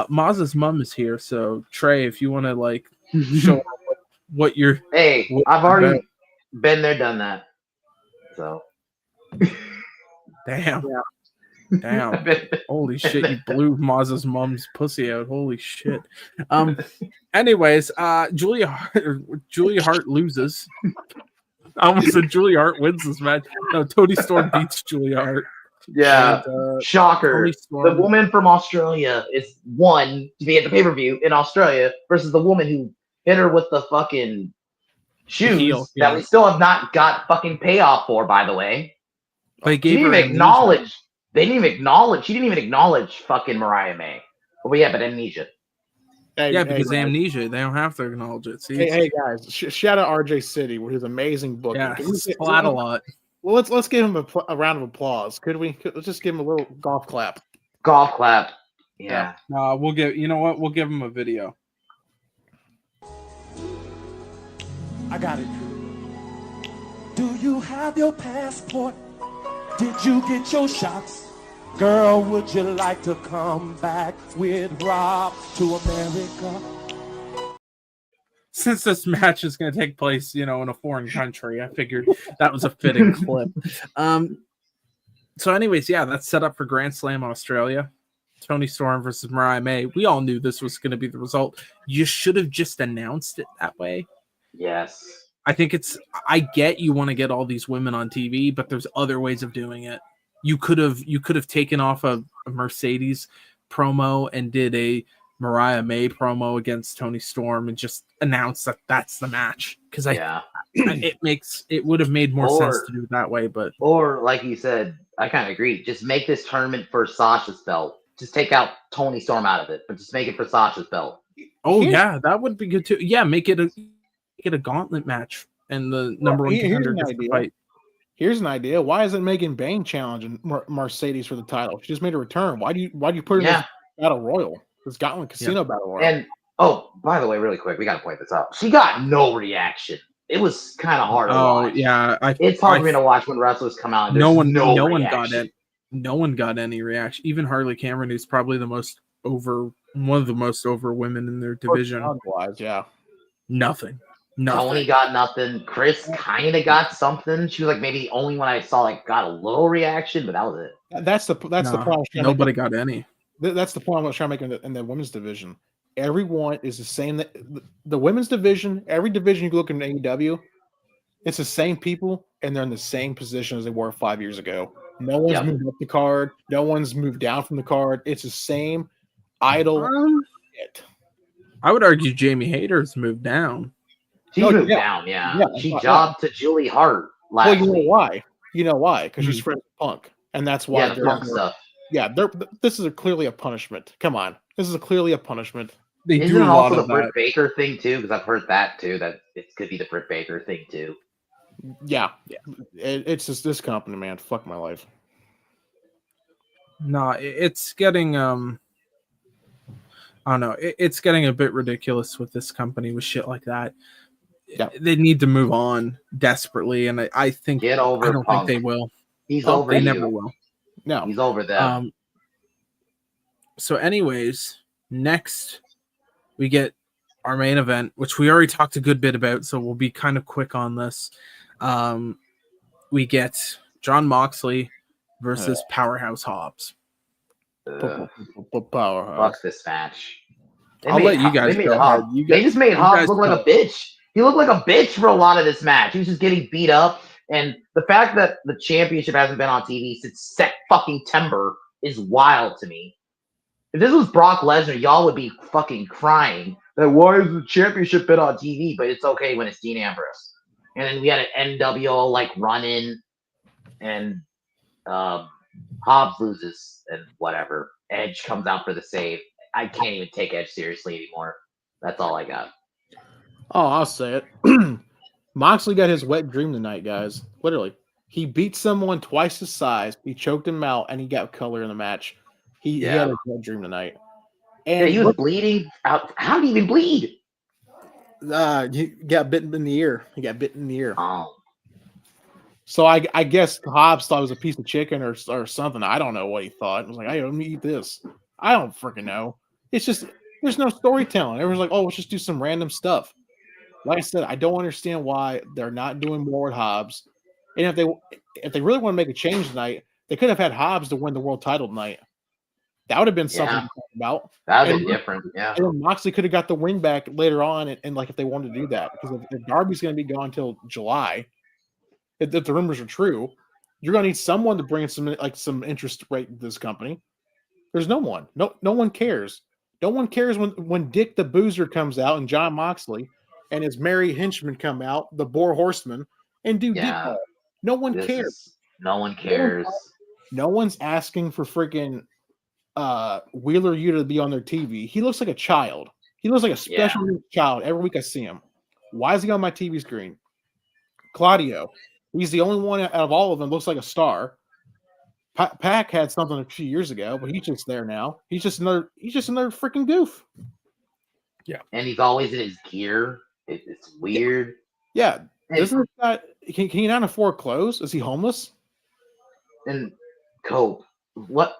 Maz's mom is here, so Trey, if you want to like show what you're. Hey, I've already been there, done that. So. Damn. Holy shit, you blew Maz's mom's pussy out. Holy shit. Anyways, Julia Hart loses. I almost said Julia Hart wins this match. No, Tony Storm beats Julia Hart. Yeah, And, shocker. Toni Storm- The woman from Australia is won to be at the pay-per-view in Australia versus the woman who hit her with the fucking shoes heel, that yeah. we still have not got fucking payoff for, by the way. They She gave didn't her even amnesia. acknowledge. They didn't even acknowledge. She didn't even acknowledge fucking Mariah May. But yeah, but amnesia. Hey, Yeah, hey, because guys. amnesia. They don't have to acknowledge it. See, Hey guys! Shout out RJ City with his amazing booking. yeah, Can we get- splat a lot. Well, let's give him a round of applause. Could we? Let's just give him a little golf clap. Golf clap. Yeah. We'll give. You know what? We'll give him a video. I got it. Do you have your passport? Did you get your shots? Girl, would you like to come back with Rob to America? Since this match is going to take place, in a foreign country, I figured that was a fitting clip. So anyways, yeah, that's set up for Grand Slam Australia. Toni Storm versus Mariah May. We all knew this was going to be the result. You should have just announced it that way. Yes. I think I get you want to get all these women on TV, but there's other ways of doing it. You could have taken off a Mercedes promo and did a Mariah May promo against Toni Storm and just announced that that's the match. Because it would have made more sense to do it that way. But or like you said, I kind of agree. Just make this tournament for Sasha's belt. Just take out Toni Storm out of it, but just make it for Sasha's belt. Oh yeah, that would be good too. Yeah, make it a gauntlet match and the number one contender gets to fight. Here's an idea. Why isn't Megan Bain challenging Mercedes for the title? She just made a return. Why do you put her in this battle royal? This Gauntlet Casino battle royal. And by the way, really quick, we got to point this out. She got no reaction. It was kind of hard to watch. Yeah, it's hard for me to watch when wrestlers come out. And no one reaction. got it. No one got any reaction. Even Harley Cameron, who's probably one of the most over women in their division. Yeah. Nothing. Tony got nothing. Chris kind of got something. She was like maybe the only one I saw got a little reaction, but that was it. That's the problem. Nobody got any. That's the point I was trying to make in the women's division. Everyone is the same. The women's division, every division you look in AEW, it's the same people, and they're in the same position as they were 5 years ago. No one's moved up the card. No one's moved down from the card. It's the same idle shit. I would argue Jamie Hayter's moved down. She moved down, yeah. She jobbed to Julie Hart last week. You know why? Because she's friends with Punk. And that's why the Punk stuff. Yeah, this is clearly a punishment. Come on. This is clearly a punishment. Isn't it also the Britt Baker thing, too? Because I've heard that, too, that it could be the Britt Baker thing, too. Yeah. It's just this company, man. Fuck my life. No, it's getting I don't know. It's getting a bit ridiculous with this company with shit like that. Yeah. They need to move on desperately, and I think I don't think they will. He's over. They never will. No, he's over them. So, anyways, next we get our main event, which we already talked a good bit about, so we'll be kind of quick on this. We get Jon Moxley versus Powerhouse Hobbs. Powerhouse. Fuck this match. I'll let you guys go ahead. They just made Hobbs look like a bitch. He looked like a bitch for a lot of this match. He was just getting beat up. And the fact that the championship hasn't been on TV since September is wild to me. If this was Brock Lesnar, y'all would be fucking crying. That why is the championship been on TV? But it's okay when it's Dean Ambrose. And then we had an NWO run in, and Hobbs loses and whatever. Edge comes out for the save. I can't even take Edge seriously anymore. That's all I got. Oh, I'll say it. Moxley got his wet dream tonight, guys. Literally. He beat someone twice his size. He choked him out, and he got color in the match. He had his wet dream tonight. And he was bleeding out. How did he even bleed? He got bitten in the ear. He got bitten in the ear. Oh. So I guess Hobbs thought it was a piece of chicken or something. I don't know what he thought. It was like, hey, let me eat this. I don't freaking know. It's just, there's no storytelling. Everyone's like, oh, let's just do some random stuff. Like I said, I don't understand why they're not doing more with Hobbs. And if they really want to make a change tonight, they could have had Hobbs to win the world title tonight. That would have been something to talk about. That would have been different, yeah. And then Moxley could have got the win back later on, and if they wanted to do that. Because if Darby's going to be gone until July, if the rumors are true, you're gonna need someone to bring in some interest rate in this company. There's no one. No one cares. No one cares when Dick the Boozer comes out and John Moxley and his merry henchmen come out, the Boar Horsemen, and do Dick. No one cares. No one cares. No one's asking for freaking Wheeler Yuta to be on their TV. He looks like a child. He looks like a special child every week I see him. Why is he on my TV screen? Claudio. He's the only one out of all of them looks like a star. Pac had something a few years ago, but he's just there now. He's just another freaking goof. Yeah. And he's always in his gear. It's weird. Yeah. Isn't that can he not afford clothes? Is he homeless? And Cope, what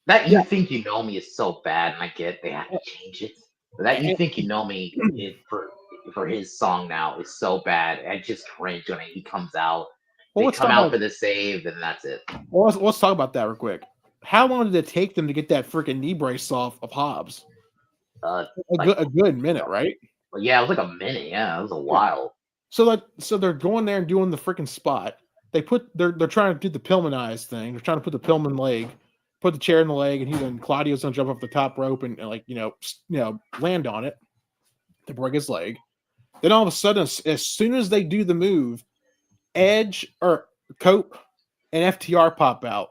that you think you know me is so bad, and I get they have to change it. But that you think you know me for his song now is so bad. I just cringe when he comes out. They come out for the save, and that's it. Well, let's talk about that real quick. How long did it take them to get that freaking knee brace off of Hobbs? A good minute, right? Well, yeah, it was like a minute. Yeah, it was a while. So they're going there and doing the freaking spot. They're trying to do the Pillman thing. They're trying to put the Pillman leg, put the chair in the leg, and Claudio's gonna jump off the top rope and land on it to break his leg. Then all of a sudden, as soon as they do the move, Edge or Cope and FTR pop out.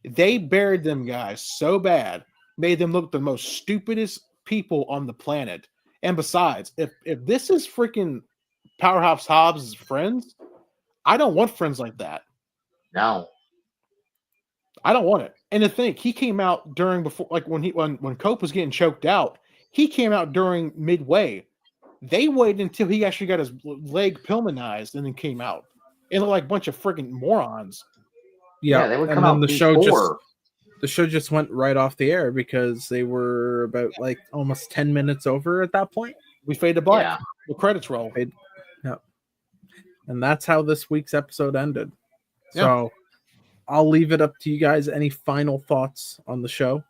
They buried them guys so bad, made them look the most stupidest people on the planet. And besides, if this is freaking Powerhouse Hobbs' friends, I don't want friends like that. No, I don't want it. And to think, he came out when Cope was getting choked out, he came out during midway. They waited until he actually got his leg Pillmanized and then came out. It looked like a bunch of freaking morons. Yeah, they would come out before. The show just went right off the air because they were about almost 10 minutes over at that point. We fade to black. Yeah. The credits roll. Yeah. And that's how this week's episode ended. Yeah. So I'll leave it up to you guys. Any final thoughts on the show?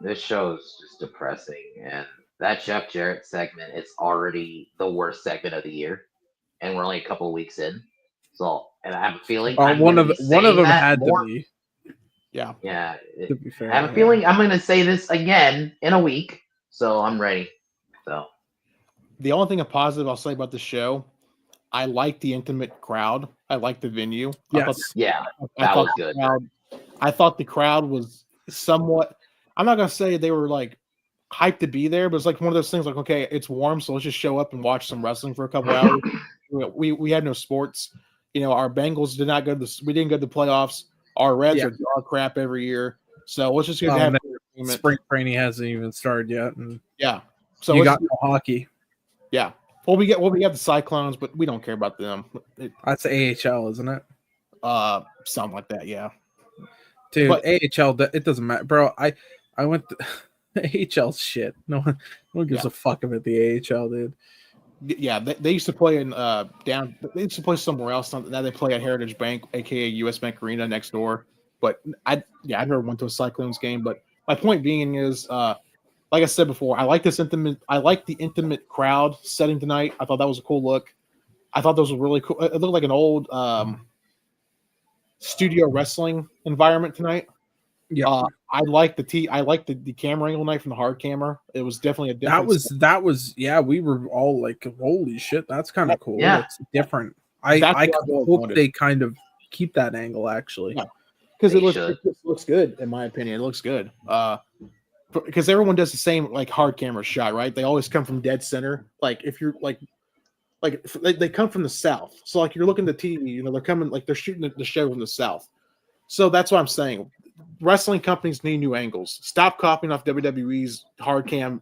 This show is just depressing. And that Jeff Jarrett segment, it's already the worst segment of the year. And we're only a couple of weeks in. So, and I have a feeling one of them had to be. Yeah. Yeah. To be fair, I have a feeling I'm going to say this again in a week. So I'm ready. So the only thing positive I'll say about the show, I like the intimate crowd. I like the venue. Yes. That was good. I thought the crowd was somewhat, I'm not going to say they were hyped to be there, but it's one of those things okay, it's warm, so let's just show up and watch some wrestling for a couple hours. We had no sports. Our Bengals did not go we didn't go to the playoffs. Our Reds are dog crap every year. So let's just have spring training hasn't even started yet. And so you got no hockey. Yeah. Well, we got the Cyclones, but we don't care about them. That's AHL, isn't it? Something like that, yeah. Dude, AHL, it doesn't matter, bro. I went to AHL's shit. No one gives a fuck about the AHL, dude. Yeah, they used to play in they used to play somewhere else. Now they play at Heritage Bank, aka US Bank Arena next door. But I never went to a Cyclones game. But my point being is, like I said before, I like the intimate crowd setting tonight. I thought that was a cool look. I thought those were really cool. It looked like an old studio wrestling environment tonight. Yeah, I like the camera angle night from the hard camera. It was definitely a different. That was we were all like, holy shit, that's kind of cool. Yeah, it's different. I hope they kind of keep that angle actually, because it looks good in my opinion. It looks good. Because everyone does the same hard camera shot, right? They always come from dead center. If you're they come from the south, so you're looking at the TV, they're coming they're shooting the show from the south. So that's what I'm saying. Wrestling companies need new angles. Stop copying off WWE's hard cam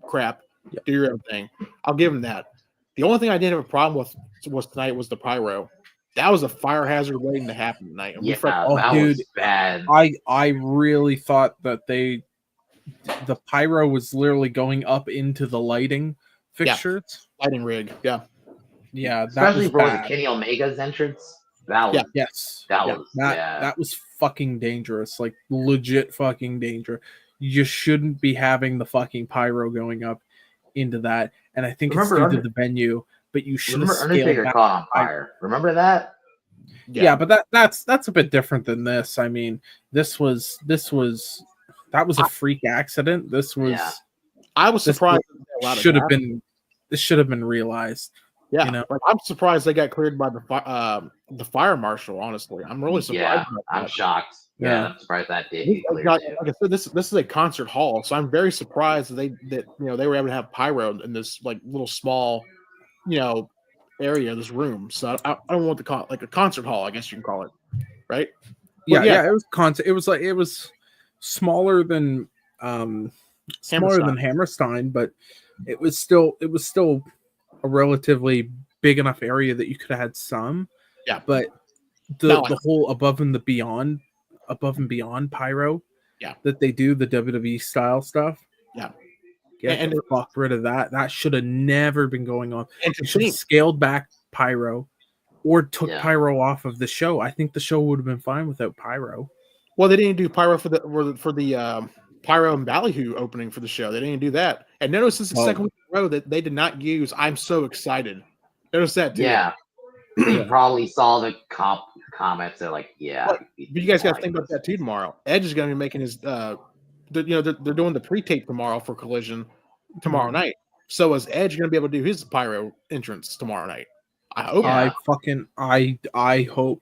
crap. Do your own thing. I'll give them that. The only thing I didn't have a problem with was tonight was the pyro. That was a fire hazard waiting to happen tonight. That was bad. I really thought that the pyro was literally going up into the lighting fixtures. Lighting rig. Yeah. Yeah. Especially for Kenny Omega's entrance. That was that was fucking dangerous, legit fucking dangerous. You shouldn't be having the fucking pyro going up into that. And I think it's due to the venue, but you should have Undertaker caught on fire. Remember that? Yeah, but that's a bit different than this. I mean, that was a freak accident. I was surprised. This should have been realized. Yeah, you know? like I'm surprised they got cleared by the fire marshal. Honestly, I'm really surprised. Yeah, I'm shocked. Yeah, I'm surprised that did get cleared. Like I said, this is a concert hall, so I'm very surprised that they were able to have pyro in this like little small, area, this room. So I don't want to call it like a concert hall. I guess you can call it, right? Yeah, it was concert. It was smaller than Hammerstein, but it was still a relatively big enough area that you could have had some. Yeah, but the whole above and beyond pyro, that they do, the WWE style stuff. Yeah, and fuck rid of that. That should have never been going on. And they should have scaled back pyro, or took pyro off of the show. I think the show would have been fine without pyro. Well, they didn't do pyro for the Pyro and Ballyhoo opening for the show. They didn't do that. And notice this is the second week in a row that they did not use "I'm so excited." Notice that too. Yeah, they probably saw the comments. They're like, but you guys got to think about that too tomorrow. Edge is going to be making his they're doing the pre-tape tomorrow for Collision tomorrow night. So is Edge going to be able to do his pyro entrance tomorrow night? I hope. I hope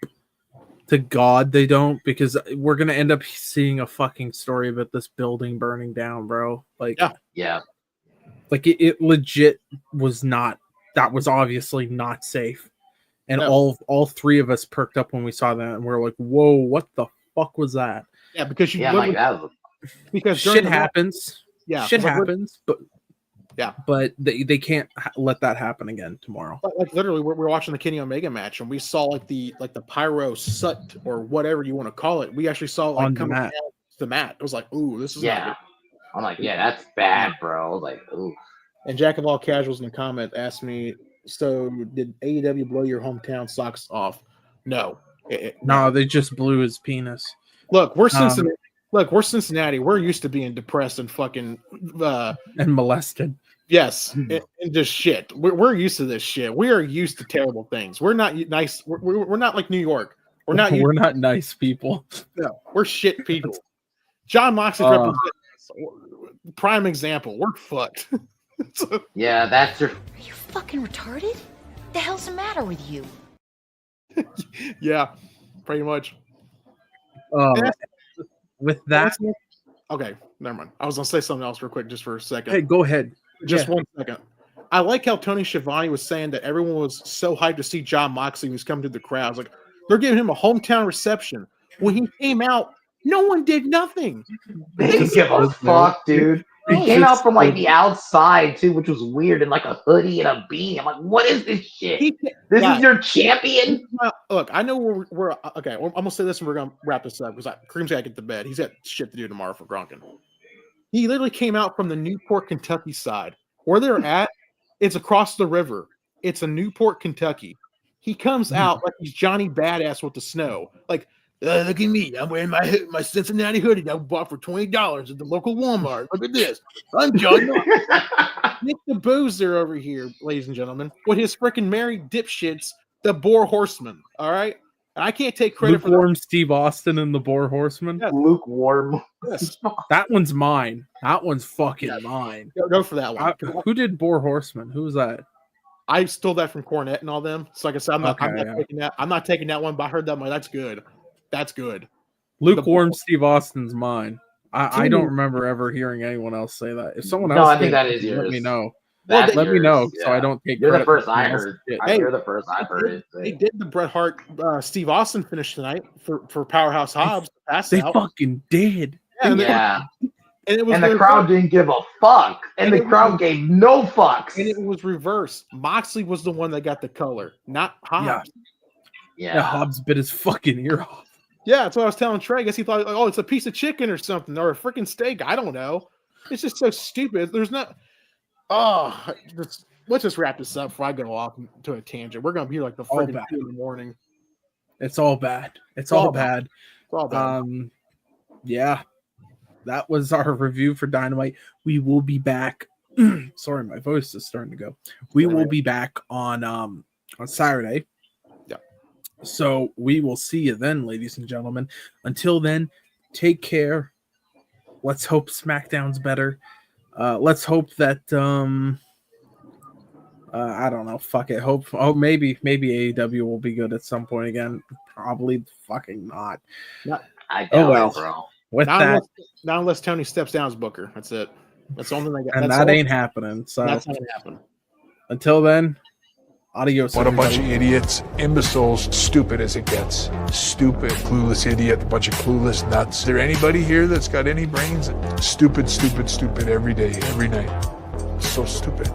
to God they don't, because we're gonna end up seeing a fucking story about this building burning down, bro. Like, like it legit was not. That was obviously not safe, and all three of us perked up when we saw that, and we are like, "Whoa, what the fuck was that?" Yeah, because because shit happens. Shit happens, but. Yeah, but they can't let that happen again tomorrow. Like literally, we're watching the Kenny Omega match, and we saw like the pyro soot or whatever you want to call it. We actually saw like coming down the mat. It was like, ooh, this is not good. I'm like, that's bad, bro. I was like, ooh. And Jack of all casuals in the comment asked me, so did AEW blow your hometown socks off? No, no, they just blew his penis. Look, we're Cincinnati. We're Cincinnati. We're used to being depressed and fucking and molested. Yes, and just shit. We're used to this shit. We are used to terrible things. We're not nice. We're not like New York. We're not nice people. No, we're shit people. John Moxley represents prime example. We're fucked. Yeah, that's your. Are you fucking retarded? The hell's the matter with you? Yeah, pretty much. With that, okay, never mind. I was gonna say something else real quick, just for a second. Hey, go ahead. Just 1 second. I like how Tony Schiavone was saying that everyone was so hyped to see John Moxley who's coming to the crowds. Like, they're giving him a hometown reception. When he came out, no one did nothing. They didn't give a fuck, dude. He came out from like the outside too, which was weird, in like a hoodie and a beanie. I'm like, what is this shit? This is your champion? Look, I know we're okay. I'm gonna say this and we're gonna wrap this up because Cream's gotta get to bed. He's got shit to do tomorrow for Gronkin. He literally came out from the Newport, Kentucky side. Where they're at, it's across the river. It's a Newport, Kentucky. He comes out like he's Johnny Badass with the snow. like, look at me. I'm wearing my Cincinnati hoodie that I bought for $20 at the local Walmart. Look at this. I'm John. Nick the Boozer over here, ladies and gentlemen, with his freaking married dipshits, the Boar Horseman. All right? And I can't take credit for Lukewarm Steve Austin and the Boar Horseman. Yeah. Lukewarm. Yes. That one's mine. That one's fucking mine. Go for that one. Who did Boar Horseman? Who was that? I stole that from Cornette and all them. So like I said, I'm not taking that. I'm not taking that one, but I heard that. I'm like, that's good. That's good. Lukewarm Steve Austin's mine. I don't remember ever hearing anyone else say that. If someone else, I think that is yours. Let me know. Let me know so I don't take. You're the first I heard. You're the first I've heard it. They did the Bret Hart Steve Austin finish tonight for Powerhouse Hobbs. They fucking did. Yeah. And the crowd didn't give a fuck. And the crowd gave no fucks. And it was reversed. Moxley was the one that got the color, not Hobbs. Yeah. Hobbs bit his fucking ear off. Yeah, that's what I was telling Trey. I guess he thought, oh, it's a piece of chicken or something, or a freaking steak. I don't know. It's just so stupid. There's not. Oh, let's just wrap this up before I go off to a tangent. We're gonna be like the freaking 2 in the morning. It's all bad. It's all bad. It's all bad. Yeah, that was our review for Dynamite. We will be back. Sorry, my voice is starting to go. We will be back on Saturday. Yeah. So we will see you then, ladies and gentlemen. Until then, take care. Let's hope SmackDown's better. Let's hope that I don't know. Fuck it. Maybe AEW will be good at some point again. Probably fucking not. I doubt it, bro. With not unless Tony steps down as Booker. That's it. That's the only thing. And that ain't happening. So that's not gonna happen. Until then, adios. What a bunch of idiots, imbeciles, stupid as it gets. Stupid, clueless idiot, a bunch of clueless nuts. Is there anybody here that's got any brains? Stupid, stupid, stupid every day, every night. So stupid.